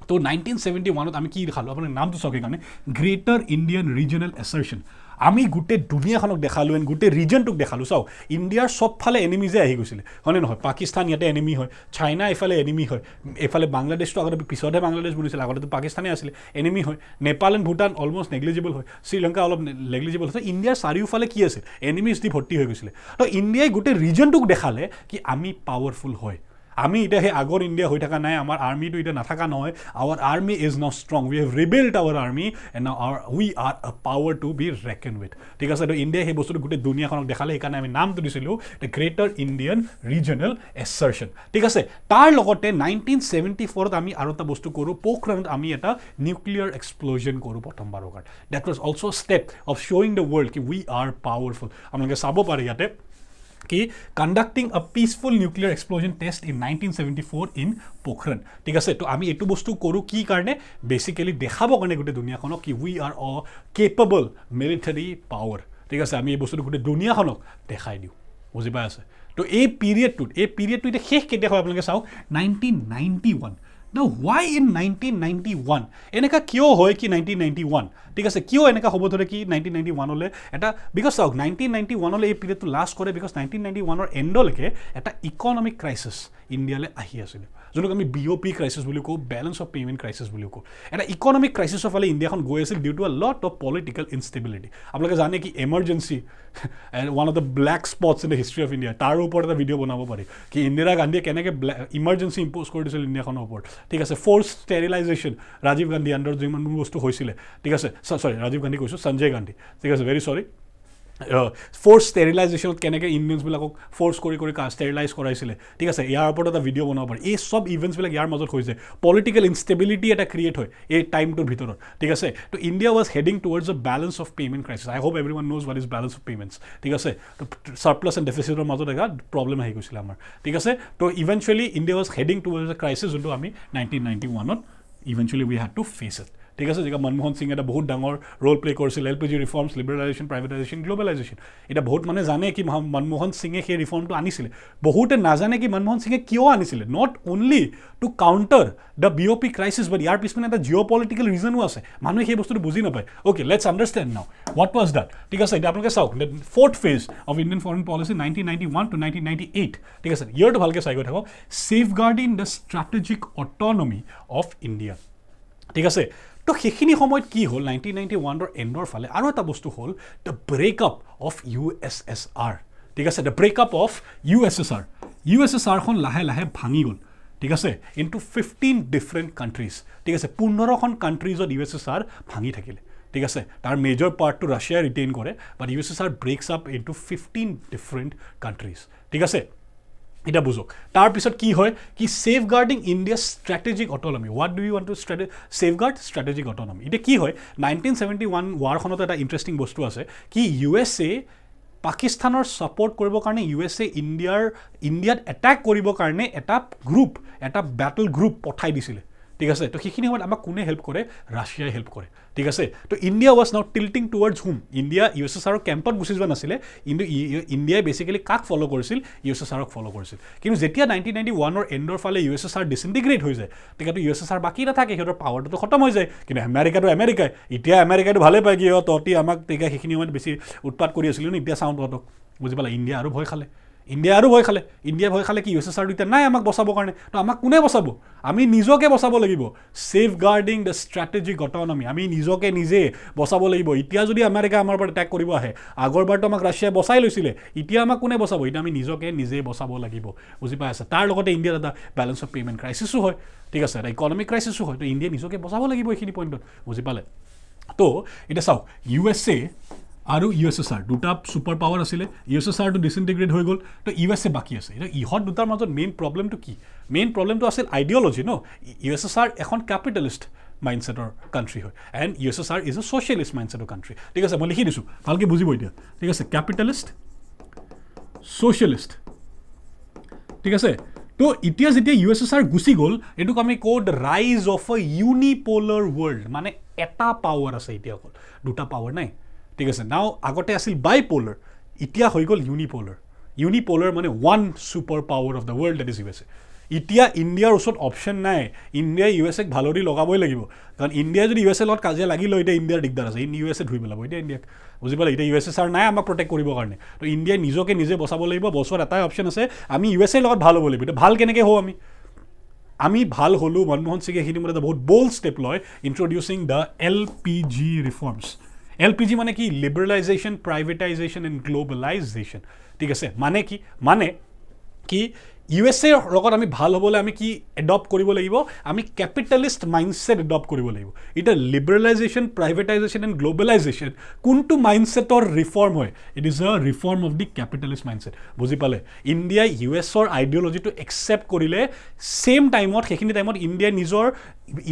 তো 1971 আমি কি দেখালো আপোনাৰ নামটো চাওক কাৰণে গ্ৰেটাৰ ইণ্ডিয়ান ৰিজনেল এছাৰশ্যন আমি গোটেই দুনিয়াখনক দেখালোঁ এণ্ড গোটেই ৰিজনটোক দেখালোঁ চাওক ইণ্ডিয়াৰ চবফালে এনিমিজে আহি গৈছিলে হয়নে নহয় পাকিস্তান ইয়াতে এনিমি হয় চাইনা এইফালে এনিমি হয় এইফালে বাংলাদেশটো আগতে পিছতহে বাংলাদেশ বনিছিল আগতেতো পাকিস্তানে আছিলে এনিমি হয় Nepal and Bhutan almost negligible হয় শ্ৰীলংকা অলপ নেগলিজিবল হয় ইণ্ডিয়াৰ চাৰিওফালে কি আছিল এনিমিজ দি ভৰ্তি হৈ গৈছিলে তো ইণ্ডিয়াই গোটেই ৰিজনটোক দেখালে কি আমি পাৱাৰফুল হয় আমি এতিয়া সেই আগৰ ইণ্ডিয়া হৈ থকা নাই, আমাৰ আৰ্মিটো এতিয়া নাথাকা নহয়, our army is now strong, we have rebuild our army and now we are a power to be reckon with, ঠিক আছে। তো ইণ্ডিয়াই সেই বস্তুটো গোটেই দুনিয়াখনক দেখালে, সেইকাৰণে আমি নামটো দিছিলোঁ the greater Indian regional assertion, ঠিক আছে। তাৰ লগতে 1974 আমি আৰু এটা বস্তু কৰোঁ, পোখৰণত আমি এটা নিউক্লিয়াৰ এক্সপ্ল'জন কৰোঁ প্ৰথমবাৰৰ কাৰণে। That was also' step of শ্ব'য়িং দ্য ৱৰ্ল্ড কি উই আৰ পাৱাৰফুল। আপোনালোকে চাব পাৰে ইয়াতে কি conducting a peaceful nuclear explosion test in 1974 in Pokhran, ঠিক আছে। তো আমি এইটো বস্তু কৰোঁ কি কাৰণে, বেচিকেলি দেখাব কাৰণে গোটেই দুনিয়াখনক কি we R O capable military power, ঠিক আছে। আমি এই বস্তুটো গোটেই দুনিয়াখনক দেখাই দিওঁ, বুজি পাই আছে। তো এই পিৰিয়ডটো এতিয়া শেষ কেতিয়া হয় আপোনালোকে চাওক 1991। Now why in 1991? এনেকা কিয় হয় কি 1991, ঠিক আছে, কিয় এনেকা হ'ব ধৰে কি 1991লৈ এটা, বিকজ চাওক 1991লৈ এই পিৰিয়ডটো লাষ্ট কৰে, বিকজ 1991ৰ এণ্ডলৈকে এটা ইকনমিক ক্ৰাইচিছ ইণ্ডিয়ালৈ আহি আছিলে, যোনটোক আমি BOP ক্ৰাইচিছ বুলি কওঁ, বেলেঞ্চ অফ পে'মেণ্ট ক্ৰাইচিছ বুলি কওঁ। এটা ইকনমিক ক্ৰাইচিছৰ ফালে ইণ্ডিয়াখন গৈ আছিল due to a lot of political instability. আপোনালোকে জানে কি emergency one of the black spots in the history of India, তাৰ ওপৰত এটা ভিডিঅ' বনাব পাৰি কি ইন্দিৰা গান্ধীয়ে কেনেকৈ ইমাৰ্জেঞ্চি ইম্প'জ কৰি দিছিল ইণ্ডিয়াখনৰ ওপৰত, ঠিক আছে। ফ'ৰ্চ ষ্টেৰিলাইজেশ্যন ৰাজীৱ গান্ধী আণ্ডাৰত যিমানবোৰ বস্তু হৈছিলে, ঠিক আছে, চৰি ৰাজীৱ গান্ধী কৈছোঁ, সঞ্জয় গান্ধী, ঠিক আছে, ভেৰি চৰি। ফ'ৰ্চ ষ্টেৰিলাইজেশ্যনত কেনেকৈ ইণ্ডিয়ানছবিলাকক ফ'ৰ্চ কৰি ষ্টেৰিলাইজ কৰাইছিলে, ঠিক আছে, ইয়াৰ ওপৰত এটা ভিডিঅ' বনাব পাৰি। এই চব ইভেণ্টছবিলাক ইয়াৰ মাজত হৈছে, পলিটিকেল ইনষ্টেবিলিটি এটা ক্ৰিয়েট হয় এই টাইমটোৰ ভিতৰত, ঠিক আছে। তো India was heading towards a balance of payment crisis. I hope every one knows what is balance of payments, ঠিক আছে। তো ছাৰপ্লাছ এণ্ড ডেফিচিটৰ মাজত এটা প্ৰব্লেম আহি গৈছিলে আমাৰ, ঠিক আছে। তো eventually India was heading towards a crisis, যোনটো আমি 1991ত eventually we had to face it, ঠিক আছে। যেতিয়া মনমোহন সিঙে এটা বহুত ডাঙৰ ৰোল প্লে কৰিছিল, LPG reforms, liberalisation, privatisation, globalisation. এতিয়া বহুত মানুহে জানে কি মনমোহন সিঙে সেই ৰিফৰ্মটো আনিছিলে, বহুতে নাজানে কি মনমোহন সিঙে কিয় আনিছিলে, not only to counter the BOP crisis, but ইয়াৰ পিছপিনে এটা জিঅ' পলিটিকেল ৰিজনো আছে, মানুহে সেই বস্তুটো বুজি নাপায়। অ'কে, লেটছ আণ্ডাৰষ্টেণ্ড নাও হোৱাট ৱাজ দ্যাট, ঠিক আছে। এতিয়া আপোনালোকে চাওক fourth phase of Indian foreign policy 1991 to 1998, ঠিক আছে। ইয়াৰটো ভালকৈ চাই গৈ থাকক, safeguarding the strategic autonomy of India, ঠিক আছে। তো সেইখিনি সময়ত কি হ'ল 1991ৰ এণ্ডৰ ফালে আৰু এটা বস্তু হ'ল দ্য ব্ৰেকআপ অফ USSR, ঠিক আছে। দ্য ব্ৰেকআপ অফ USSRখন লাহে লাহে ভাঙি গ'ল, ঠিক আছে, ইনটু 15 ডিফাৰেণ্ট কাণ্ট্ৰিজ, ঠিক আছে। 15খন কাণ্ট্ৰিজত USSR ভাঙি থাকিলে, ঠিক আছে। তাৰ মেজৰ পাৰ্টটো ৰাছিয়াই ৰিটেইন কৰে, but USSR breaks up into 15 different countries, ঠিক আছে। এটা বুঝক তাৰপিছত কি হয় কি safeguarding India's strategic autonomy. What do you want to safeguard? Strategic autonomy. এটা কি হয় 1971 ওয়াৰখনত এটা ইন্টাৰেস্টিং বস্তু আছে কি USA পাকিস্তানৰ সাপোৰ্ট কৰিব কাৰণে USA ইণ্ডিয়াত এটাক কৰিব কাৰণে এটা গ্ৰুপ এটা ব্যাটল গ্ৰুপ পঠাই দিছিল ঠিক আছে তো সেইখিনি সময়ত আমাক কোনে হেল্প কৰে ৰাছিয়াই হেল্প কৰে ঠিক আছে তো ইণ্ডিয়া ওয়াজ নাও টিল্টিং টুৱাৰ্ডছ হুম ইণ্ডিয়া USSR কেম্পত গুচি যোৱা নাছিলে কিন্তু ইণ্ডিয়াই বেসিক্যালি কাক ফলো কৰিছিল USSRক ফলো কৰিছিল কিন্তু যেতিয়া 1991 ৰ এন্ডৰ ফালে USSR ডিসইন্টিগ্ৰেট হৈ যায় তেতিয়াতো USSR বাকি নাথাকে হেতৰ পাৱাৰটো খতম হৈ যায় কিন্তু আমেৰিকাটো আমেৰিকাই এতিয়া আমেৰিকাটো ভালে পায় কি ততি আমাক তেকা সেইখিনি সময়ত বেছি উৎপাত কৰি আছিল ন এতিয়া চাউণ্ড হতক বুজি পালা ইণ্ডিয়া আৰু ভয় খালে ইণ্ডিয়া ভয় খালে কি USSR দুটা নাই আমাক বচাবৰ কাৰণে তো আমাক কোনে বচাব আমি নিজকে বচাব লাগিব সেফ গাৰ্ডিং দ্য স্ট্ৰেটেজিক অট'নমি আমি নিজকে নিজে বচাব লাগিব এতিয়া যদি আমেৰিকা আমাৰ ওপৰত এটেক কৰিব আহে আগৰবাৰটো আমাক ৰাছিয়াই বচাই লৈছিলে এতিয়া আমাক কোনে বচাব এতিয়া আমি নিজকে নিজে বচাব লাগিব বুজি পাই আছে তাৰ লগতে ইণ্ডিয়াৰ এটা বেলেন্স অফ পেমেণ্ট ক্ৰাইচিছো হয় ঠিক আছে এটা ইকনমিক ক্ৰাইচিছো হয় তো ইণ্ডিয়া নিজকে বচাব লাগিব এইখিনি পইণ্টত বুজি পালে তো এটা চাওক USA আৰু USSR দুটা সুপাৰ পাৱাৰ আছিলে USSR টো ডিসইন্টিগ্ৰেট হৈ গ'ল তো USA বাকি আছে এটা ইহত দুটাৰ মাজত মেইন প্ৰবলেমটো কি মেইন প্ৰবলেমটো আছিল আইডিঅলজি ন USSR এখন ক্যাপিটালিষ্ট মাইন্ডসেটৰ কান্ট্ৰি হয় and USSR is a socialist মাইন্ডসেটৰ কান্ট্ৰি ঠিক আছে মই লিখি দিছোঁ ভালকৈ বুজিব এতিয়া ঠিক আছে ক্যাপিটালিষ্ট সোশ্যালিষ্ট ঠিক আছে তো এতিয়া যেতিয়া USSR গুচি গ'ল এটুক আমি কোড ৰাইজ অফ এ ইউনিপোলাৰ ৱৰ্ল্ড মানে এটা পাৱাৰ আছে এতিয়া অকল দুটা পাৱাৰ নাই ঠিক আছে নাও আগতে আছিল বাইপোলাৰ এতিয়া হৈ গ'ল ইউনিপোলাৰ মানে one super power of the world that is USA এতিয়া ইণ্ডিয়াৰ ওচৰত অপশ্যন নাই ইণ্ডিয়াই USAক ভালৰি লগাবই লাগিব কাৰণ ইণ্ডিয়া যদি USA লগত কাজিয়া লাগি লয় এতিয়া ইণ্ডিয়াৰ দিগদাৰ আছে USA ধুই পেলাব এতিয়া ইণ্ডিয়াক বুজি পালে এতিয়া USSR নাই আমাক প্ৰটেক্ট কৰিবৰ কাৰণে তো ইণ্ডিয়াই নিজকে নিজে বচাব লাগিব বছৰত এটাই অপশ্যন আছে আমি USA লগত ভাল হ'ব লাগিব এতিয়া ভাল কেনেকৈ হওঁ আমি ভাল হ'লোঁ মনমোহন সিঙে এইখিনি মানে এটা বহুত বল্ড ষ্টেপ লয় ইন্ট্ৰডিউচিং দ্য LPG ৰিফৰ্মছ LPG মানে কি লিবাৰেলাইজেশ্যন প্ৰাইভেটাইজেশ্যন এণ্ড গ্লোবেলাইজেশ্যন ঠিক আছে মানে কি USA লগত আমি ভাল হ'বলৈ আমি কি এডপ্ট কৰিব লাগিব আমি ক্যাপিটালিষ্ট মাইন্ডসেট এডপ্ট কৰিব লাগিব এটা লিবাৰেলাইজেশন প্ৰাইভেটাইজেশন এণ্ড গ্লোবালাইজেশন কোনটো মাইন্ডসেটৰ ৰিফৰ্ম হয় it is a reform of the capitalist mindset বুজি পালে ইণ্ডিয়াই ইউএছৰ আইডিঅলজিটো একসেপ্ট কৰিলে সেম টাইমত সেইখিনি টাইমত ইণ্ডিয়াই নিজৰ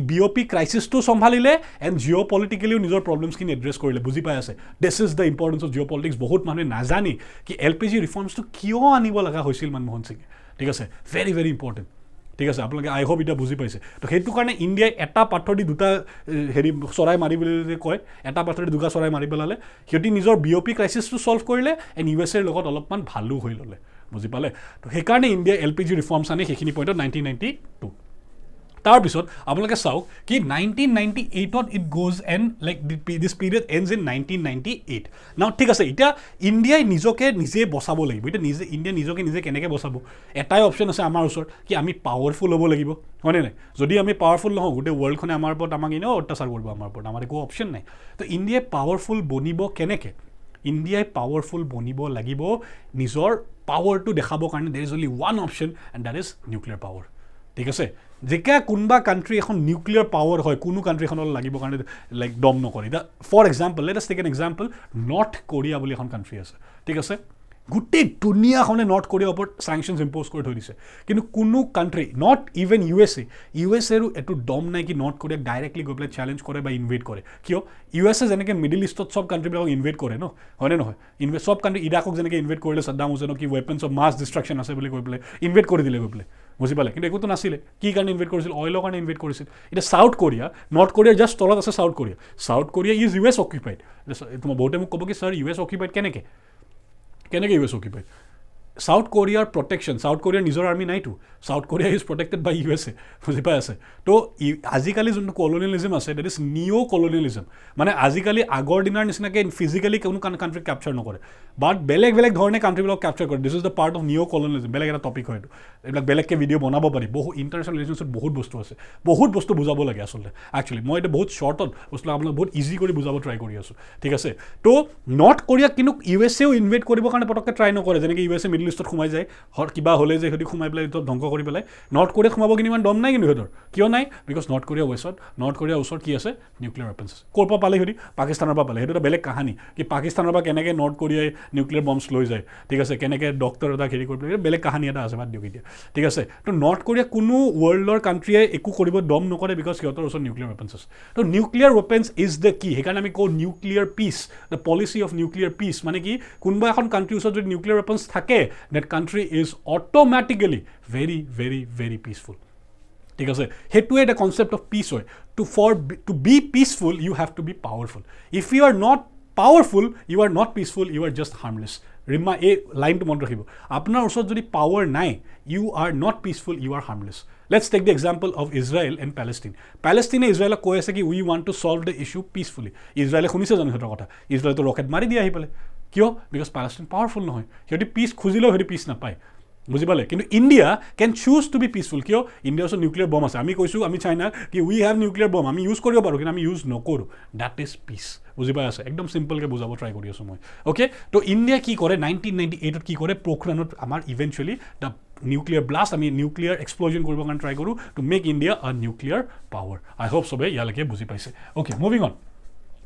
বিঅপি ক্ৰাইসিসটো সম্ভালিলে এণ্ড জিঅ'পলিটিকেলিও নিজৰ প্ৰবলেমছখিনি এড্ৰেছ কৰিলে বুজি পাই আছে this is the importance of geopolitics বহুত মানুহে নাজানি কি এলপিজি ৰিফৰ্মছটো কিয় আনিব লগা হৈছিল মনমোহন সিঙে ঠিক আছে ভেৰি ভেৰি ইম্পৰ্টেণ্ট ঠিক আছে আপোনালোকে আই হোপ এটা বুজি পাইছে তো সেইটো কাৰণে ইণ্ডিয়াই এটা পাথৰ দি দুটা হেৰি চৰাই মাৰিবলৈ কয় এটা পাথৰ দি দুটা চৰাই মাৰি পেলালে সিহঁতি নিজৰ বিঅপি ক্ৰাইচিছটো ছল্ভ কৰিলে এণ্ড ইউএছএৰ লগত অলপমান ভালো হৈ ল'লে বুজি পালে তো সেইকাৰণে ইণ্ডিয়াই এলপিজি ৰিফৰ্মছ আনে সেইখিনি পইণ্টত 1992 তাৰপিছত আপোনালোকে চাওক কি 1998ত it goes and like this period ends in 1998 now ঠিক আছে এতিয়া ইণ্ডিয়াই নিজকে নিজে বচাব লাগিব এতিয়া ইণ্ডিয়া নিজকে নিজে কেনেকৈ বচাব এটাই অপশ্যন আছে আমাৰ ওচৰত কি আমি পাৱাৰফুল হ'ব লাগিব হয়নে নাই যদি আমি পাৱাৰফুল নহওঁ গোটেই ৱৰ্ল্ডখনে আমাৰ ওপৰত আমাক এনেও অত্যাচাৰ কৰিব আমাৰ ওপৰত আমাৰ একো অপশ্যন নাই তো ইণ্ডিয়াই পাৱাৰফুল বনিব কেনেকৈ ইণ্ডিয়াই পাৱাৰফুল বনিব লাগিব নিজৰ পাৱাৰটো দেখাবৰ কাৰণে দেৰ is only one option and that is nuclear power ঠিক আছে যেতিয়া কোনোবা কাণ্ট্ৰি এখন নিউক্লিয়াৰ পাৱাৰ হয় কোনো কাণ্ট্ৰিখনৰ লাগিবৰ কাৰণে লাইক দম নকৰে এতিয়া for example let us take an example North Korea বুলি এখন কাণ্ট্ৰি আছে ঠিক আছে গোটেই দুনিয়াখনে নৰ্থ কোৰিয়াৰ ওপৰত চেংচনছ ইম্প'জ কৰি থৈ দিছে কিন্তু কোনো কাণ্ট্ৰি নট ইভেন ইউএছএৰো এইটো দম নাই কি নৰ্থ কোৰিয়াক ডাইৰেক্টলি গৈ পেলাই চেলেঞ্জ কৰে বা ইনভেড কৰে কিয় ইউএছএ যেনেকৈ মিডিল ইষ্টত চব কাণ্ট্ৰিবিলাকক ইনভেড কৰে ন হয়নে নহয় চব কাণ্ট্ৰি ইৰাকক যেনেকৈ ইনভেড কৰিলে ছাদ্দাম হুছেইনক কি ৱেপনছ অফ মাছ ডিষ্ট্ৰাকশ্যন আছে বুলি কৈ পেলাই ইনভেড কৰি দিলে গৈ পেলাই বুজি পালে কিন্তু একোতো নাছিলে কি কাৰণে ইনভেড কৰিছিল অইলৰ কাৰণে ইনভেড কৰিছিল এতিয়া চাউথ কোৰিয়া নৰ্থ কোৰিয়াৰ জাষ্ট তলত আছে South Korea is US occupied তোমাৰ বহুতে মোক ক'ব কি ছাৰ ইউ এছ অকুপাইড কেনেকৈ ইউ এছ অকুপাইড সাউথ কোৰিয়াৰ প্ৰটেকশ্যন সাউথ কোৰিয়াৰ নিজৰ আৰ্মি নাইতো South Korea is protected by US এ বুজি পাই আছে তো আজিকালি যোনটো কলনিয়েলিজম আছে ডেট ইজ নিঅ' কলনিয়েলিজম মানে আজিকালি আগৰ দিনৰ নিচিনাকৈ ফিজিকেলি কোনো কাণ্ট্ৰিক কেপচাৰ নকৰে বাট বেলেগ বেলেগ ধৰণে কাণ্ট্ৰিবিলাক কেপচাৰ কৰে this is the part of neo' colonialism বেলেগ এটা টপিক হয় এইটো এইবিলাক বেলেগকৈ ভিডিঅ' বনাব পাৰি বহু ইণ্টাৰনেশ্যনেল ৰিলেশ্যনছত বহুত বস্তু আছে বহুত বস্তু বুজাব লাগে আচলতে একচুৱেলি মই এইটো বহুত শ্বৰ্টত বস্তুবিলাক আপোনাক বহুত ইজি কৰি বুজাব ট্ৰাই কৰি আছোঁ ঠিক আছে তো নৰ্থ কোৰিয়াক কিন্তু ইউ এছ এও ইনভেড কৰিবৰ কাৰণে পটককৈ ট্ৰাই নকৰে যেনেকৈ ইউ এছ এ মিডিল ইষ্টত সোমাই যায় কিবা হ'লে যে সিহঁতি সোমাই পেলাই ধ্বংস কৰি পেলাই নৰ্থ কোৰিয়াত সোমাব কিন্তু ইমান দম নাই কিন্তু সিহঁতৰ কিয় নাই বিকজ নৰ্থ কোৰিয়াৰ ওচৰত কি আছে নিউক্লিয়াৰ ৱেপনছ আছে ক'ৰ পৰা পালে সিহঁতি পাকিস্তানৰ পৰা পালে সেইটো এটা বেলেগ কাহানী কি পাকিস্তানৰ পৰা কেনেকৈ নৰ্থ কোৰিয়াই নিউক্লিয়াৰ বম্বছ লৈ যায় ঠিক আছে কেনেকৈ ডক্টৰ এটা হেৰি কৰি পেলাই বেলেগ কাহানী এটা আছে বাদ দিয়ক এতিয়া ঠিক আছে তো নৰ্থ কোৰিয়া কোনো ৱৰ্ল্ডৰ কাণ্ট্ৰিয়ে একো কৰিব দম নকৰে বিকজ সিহঁতৰ ওচৰত নিউক্লিয়াৰ ৱেপনছ আছে তো নিউক্লিয়াৰ ৱেপনছ ইজ দ্য কি সেইকাৰণে আমি কওঁ নিউক্লিয়াৰ পিছ দ্য পলিচি অফ নিউক্লিয়াৰ পিছ মানে কি কোনোবা এখন কাণ্ট্ৰিৰ ওচৰত যদি নিউক্লিয়াৰ ৱেপনছ থাকে that country is automatically very very very peaceful ঠিক আছে সেইটোৱে এটা কনচেপ্ট অফ পিচ হয় to be peaceful you have to be powerful if you are not powerful you are not peaceful you are just harmless এই লাইনটো মনত ৰাখিব আপোনাৰ ওচৰত যদি পাৱাৰ নাই you are not peaceful you are harmless let's take the example of Israel and পেলেষ্টিনে ইজৰাইলক কৈ আছে কি we want to solve the issue peacefully ইজৰাইলে শুনিছে জানো সিহঁতৰ কথা ইজৰাইলটো ৰকেট মাৰি দিয়ে আহি পেলাই কিয় বিকজ পেলেষ্টিন পাৱাৰফুল নহয় সিহঁতি পিচ খুজিলেও সিহঁতি পিচ নাপায় বুজি পালে কিন্তু India can choose to be peaceful কিয় ইণ্ডিয়াৰ ওচৰত নিউক্লিয়াৰ বম আছে আমি কৈছোঁ আমি চাইনা কি উই হেভ নিউক্লিয়াৰ বম আমি ইউজ কৰিব পাৰোঁ কিন্তু আমি ইউজ নকৰোঁ ডেট ইজ পিচ বুজি পাই আছে একদম চিম্পলকৈ বুজাব ট্ৰাই কৰি আছোঁ মই অ'কে তো ইণ্ডিয়া কি কৰে 1998ত কি কৰে পোখৰাণত আমাৰ ইভেঞ্চুৱেলি দ্য নিউক্লিয়াৰ ব্লাষ্ট আমি নিউক্লিয়াৰ এক্সপ্ল'জন কৰিবৰ কাৰণে ট্ৰাই কৰোঁ টু মেক ইণ্ডিয়া আ নিউক্লিয়াৰ পাৱাৰ আই হোপ চবে ইয়ালৈকে বুজি পাইছে okay moving on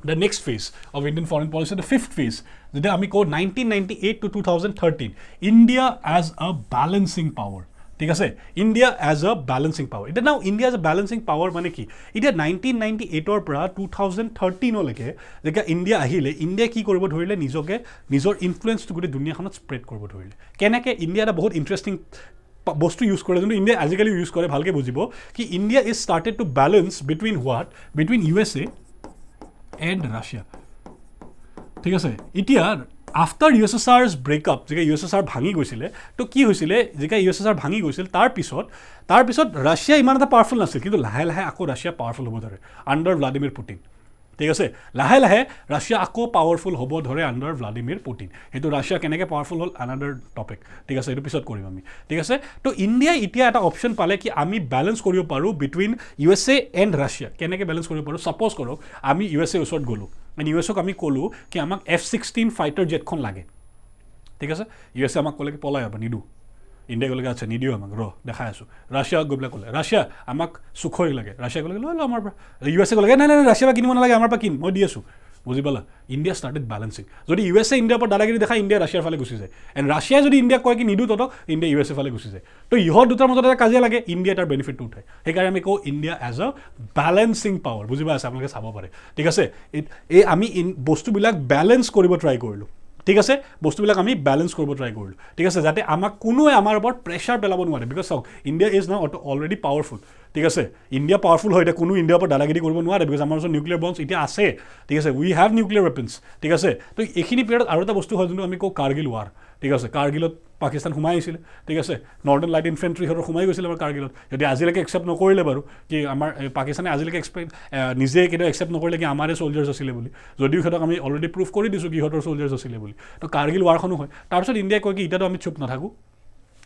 the next phase of Indian foreign policy, the fifth phase, that I call 1998 to 2013, India as a balancing power. ঠিক আছে India as a balancing power এতিয়া now India as a balancing power মানে কি এতিয়া 1998ৰ পৰা 2013লৈকে যেতিয়া ইণ্ডিয়া আহিলে ইণ্ডিয়াই কি কৰিব ধৰিলে নিজৰ ইনফ্লুৱেঞ্চটো গোটেই দুনিয়াখনত স্প্ৰেড কৰিব ধৰিলে কেনেকৈ ইণ্ডিয়া এটা বহুত ইণ্টাৰেষ্টিং বস্তু ইউজ কৰে যোনটো ইণ্ডিয়া আজিকালি ইউজ কৰে ভালকৈ বুজিব কি India is started to balance between USA and Russia ঠিক আছে এতিয়া আফটাৰ USSR's ব্ৰেকআপ যেতিয়া USSR ভাঙি গৈছিলে তো কি হৈছিলে যেতিয়া USSR ভাঙি গৈছিল তাৰপিছত ৰাছিয়া ইমান এটা পাৱাৰফুল নাছিল কিন্তু লাহে লাহে আকৌ ৰাছিয়া পাৱাৰফুল হ'ব ধৰে আণ্ডাৰ ভ্লাডিমিৰ পুটিন ঠিক আছে লাহে লাহে ৰাছিয়া আকৌ পাৱাৰফুল হ'ব ধৰে আণ্ডাৰ ভ্লাডিমিৰ পুটিন সেইটো ৰাছিয়া কেনেকৈ পাৱাৰফুল হ'ল আনাডাৰ টপিক ঠিক আছে এইটো পিছত কৰিম আমি ঠিক আছে তো ইণ্ডিয়াই এতিয়া এটা অপশ্যন পালে কি আমি বেলেঞ্চ কৰিব পাৰোঁ বিটুইন USA এণ্ড ৰাছিয়া কেনেকৈ বেলেঞ্চ কৰিব পাৰোঁ ছাপ'জ কৰক আমি USA ওচৰত গ'লোঁ USক আমি ক'লোঁ কি আমাক F-16 ফাইটাৰ জেটখন লাগে ঠিক আছে USA আমাক ক'লে কি পলাই যাব নিদোঁ ইণ্ডিয়া ক'লে আচ্ছা নিদিও আমাক দেখাই আছোঁ ৰাছিয়াক গৈ পেলাই ক'লে ৰাছিয়া আমাক সুখই লাগে ৰাছিয়া ক'লে লৈ ল আমাৰ পৰা USA ক'লে নাই নাই ৰাছিয়াৰ পৰা কিনিব নালাগে আমাৰ পৰা কিন মই দি আছোঁ বুজি পালা ইণ্ডিয়া ষ্টাৰ্টেড বেলেঞ্চিং যদি USA ইণ্ডিয়াৰ পৰা দাদাগিৰি দেখাই ইণ্ডিয়া ৰাছিয়াৰ ফালে গুচি যায় এণ্ড ৰাছিয়াই যদি ইণ্ডিয়াক কয় কি নিদিওঁ তহঁতক ইণ্ডিয়া USA ফালে গুচি যায় তো ইহঁত দুটাৰ মাজত এটা কাজিয়া লাগে ইণ্ডিয়া তাৰ বেনিফিটটো উঠায় সেইকাৰণে আমি কওঁ India as a balancing power বুজি পাইছে আপোনালোকে চাব পাৰে ঠিক আছে এই আমি বস্তুবিলাক বেলেঞ্চ কৰিব ট্ৰাই কৰিলোঁ ঠিক আছে বস্তুবিলাক আমি বেলেঞ্চ কৰিব ট্ৰাই কৰিলোঁ ঠিক আছে যাতে আমাক কোনোৱে আমাৰ ওপৰত প্ৰেছাৰ পেলাব নোৱাৰে বিকজ চাওক ইণ্ডিয়া ইজ নাও অলৰেডি পাৱাৰফুল ঠিক আছে ইণ্ডিয়া পাৱাৰফুল হয় এতিয়া কোনো ইণ্ডিয়াৰ ওপৰত দাদাগিৰি কৰিব নোৱাৰে বিকজ আমাৰ ওচৰত নিউক্লিয়াৰ বম্বছ এতিয়া আছে ঠিক আছে উই হেভ নিউক্লিয়াৰ ৱেপন্স ঠিক আছে তো এইখিনি পিৰিয়ডত আৰু এটা বস্তু হয় যোনটো আমি কওঁ কাৰ্গিল ৱাৰ ঠিক আছে কাৰ্গিলত পাকিস্তান সোমাই আহিছিলে ঠিক আছে নৰ্দাৰ্ণ লাইট ইনফেণ্ট্ৰি সিহঁতৰ সোমাই গৈছিলে আমাৰ কাৰ্গিলত যদি আজিলৈকে একচেপ্ট নকৰিলে বাৰু কি আমাৰ পাকিস্তানে আজিলৈকে নিজে কেতিয়াও একচেপ্ট নকৰিলে কি আমাৰে চলজাৰ্ছ আছিলে বুলি যদিও সিহঁতক আমি অলৰেডি প্ৰুভ কৰি দিছোঁ কি সিহঁতৰ চলজাৰ্ছ আছিলে বুলি তো কাৰ্গিল ৱাৰখনো হয় তাৰপিছত ইণ্ডিয়াই কয় কি এতিয়াতো আমি চুপ নাথাকোঁ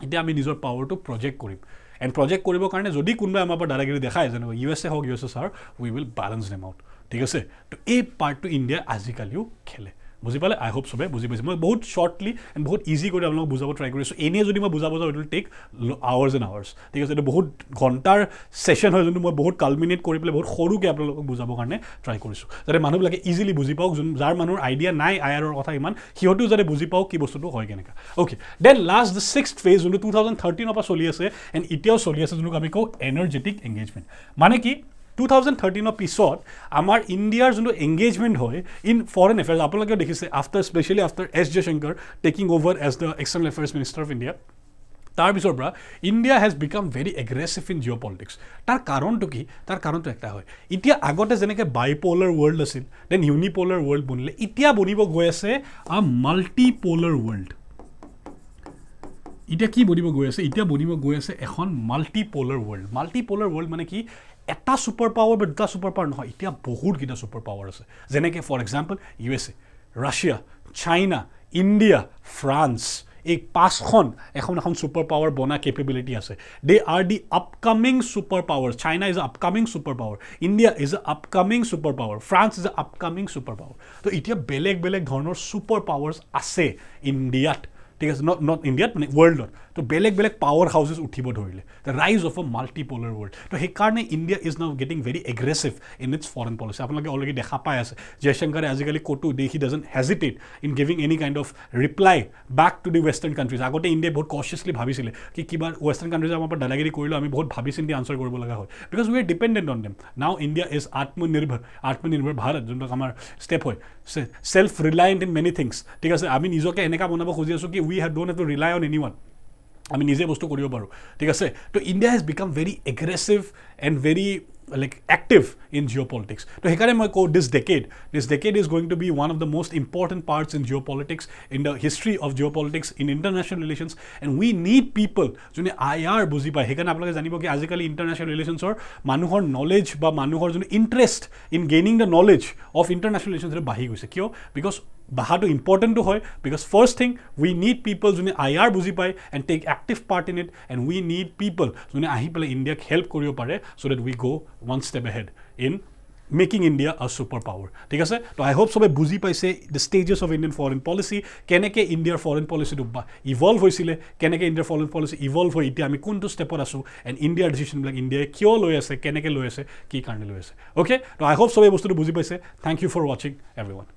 এতিয়া আমি নিজৰ পাৱাৰটো প্ৰজেক্ট কৰিম এণ্ড প্ৰজেক্ট কৰিবৰ কাৰণে যদি কোনোবাই আমাৰ পৰা দাদাগিৰি দেখায় যেনেকৈ USA হওক USSR we will balance them out ঠিক আছে তো এই পাৰ্টটো ইণ্ডিয়াই আজিকালিও খেলে বুজি পালে আই হোপ চবে বুজি পাইছে মই বহুত শ্বৰ্টলি এণ্ড বহুত ইজি কৰি আপোনালোকক বুজাব ট্ৰাই কৰিছোঁ এনেই যদি মই বুজাব যাওঁ it will take hours and hours ঠিক আছে এইটো বহুত ঘণ্টাৰ ছেশ্যন হয় যোনটো মই বহুত কালমিনেট কৰি পেলাই বহুত সৰুকৈ আপোনালোকক বুজাবৰ কাৰণে ট্ৰাই কৰিছোঁ যাতে মানুহবিলাকে ইজিলি বুজি পাওক যাৰ মানুহৰ আইডিয়া নাই IRৰ কথা ইমান সিহঁতেও যাতে বুজি পাওক কি বস্তুটো হয় কেনেকৈ okay then last the 6th phase যোনটো 2013 পৰা চলি আছে এণ্ড এতিয়াও চলি আছে যোনটো আমি কওঁ এনাৰ্জেটিক এংগেজমেণ্ট মানে কি 2013 পিছত আমাৰ ইণ্ডিয়াৰ যোনটো এংগেজমেণ্ট হয় ইন ফৰেন এফেয়াৰ্ছ আপোনালোকেও দেখিছে specially after S Jaishankar taking over as the external affairs minister of India তাৰপিছৰ পৰা India has become very aggressive in geopolitics তাৰ কাৰণটো কি তাৰ কাৰণটো এটা হয় এতিয়া আগতে যেনেকৈ বাইপ'লাৰ ৱৰ্ল্ড আছিল দেন ইউনিপ'লাৰ ৱৰ্ল্ড বনিলে এতিয়া বনিব গৈ আছে আ মাল্টিপ'লাৰ ৱৰ্ল্ড এতিয়া কি বনিব গৈ আছে এতিয়া বনিব গৈ আছে এখন মাল্টিপ'লাৰ ৱৰ্ল্ড মানে কি এটা ছুপাৰ পাৱাৰ বা দুটা ছুপাৰ পাৱাৰ নহয় এতিয়া বহুতকেইটা ছুপাৰ পাৱাৰ আছে যেনেকৈ for example USA Russia China India France এই পাঁচখন এখন ছুপাৰ পাৱাৰ বনা কেপেবিলিটি আছে they are the upcoming super power China is upcoming super power India is a upcoming super power France is a upcoming super power তো এতিয়া বেলেগ বেলেগ ধৰণৰ ছুপাৰ পাৱাৰ্ছ আছে ইণ্ডিয়াত ঠিক আছে নট ইণ্ডিয়াত মানে ৱৰ্ল্ডত তো বেলেগ বেলেগ পাৱাৰ হাউচেছ উঠিব ধৰিলে দ্য ৰাইজ অফ আ মাল্টিপ'লাৰ ৱৰ্ল্ড তো সেইকাৰণে India is now getting very aggressive in its foreign policy আপোনালোকে অলৰেডি দেখা পাই আছে জয়শংকৰে আজিকালি ক'তো he doesn't hesitate in giving any kind of reply back to the western countries আগতে ইণ্ডিয়াই বহুত কচিয়াছলি ভাবিছিলে কি কিবা ৱেষ্টাৰ্ণ কাণ্ট্ৰিজ আমাৰ পৰা দাদাগিৰি কৰিলেও আমি বহুত ভাবি চিন্তি আনচাৰ কৰিব লগা হয় because we are dependent on them now India is Atmanirbhar Bharat যোনটো আমাৰ ষ্টেপ হয় self reliant in many things ঠিক আছে আমি নিজকে এনেকুৱা বনাব খুজি আছোঁ কি we don't have to rely on any one আমি নিজে বস্তু কৰিব পাৰোঁ ঠিক আছে তো India has become very aggressive and very like active in geopolitics. So সেইকাৰণে মই কওঁ this decade is going to be one of the most important parts in geopolitics, in the history of geopolitics, in international relations, and we need people যোনে IR বুজি পায় সেইকাৰণে আপোনালোকে জানিব কি আজিকালি ইণ্টাৰনেশ্যনেল ৰিলেশ্যনছৰ মানুহৰ নলেজ বা মানুহৰ যোনটো interest in gaining the knowledge of international relations বাঢ়ি গৈছে কিয় বিকজ বাহাটো ইম্পৰ্টেণ্টটো হয় because first thing we need people যোনে IR বুজি পায় and take active part in it and we need people যোনে আহি পেলাই ইণ্ডিয়াক হেল্প কৰিব পাৰে চ' ডেট উই গ' one step ahead in making India a superpower ঠিক আছে তো আই হোপ সবে বুজি পাইছে the stages of Indian foreign policy কেনেকৈ ইণ্ডিয়াৰ ফৰেন পলিচিটো ইভলভ হৈছিলে কেনেকৈ ইণ্ডিয়াৰ ফৰেন পলিচি ইভলভ হৈ এতিয়া আমি কোনটো ষ্টেপত আছোঁ এণ্ড ইণ্ডিয়াৰ ডিচিশ্যনবিলাক ইণ্ডিয়াই কিয় লৈ আছে কেনেকৈ লৈ আছে কি কাৰণে লৈ আছে অ'কে তো আই হোপ সবে বস্তুটো বুজি পাইছে থেংক ইউ ফৰ ৱাচিং এভৰিৱান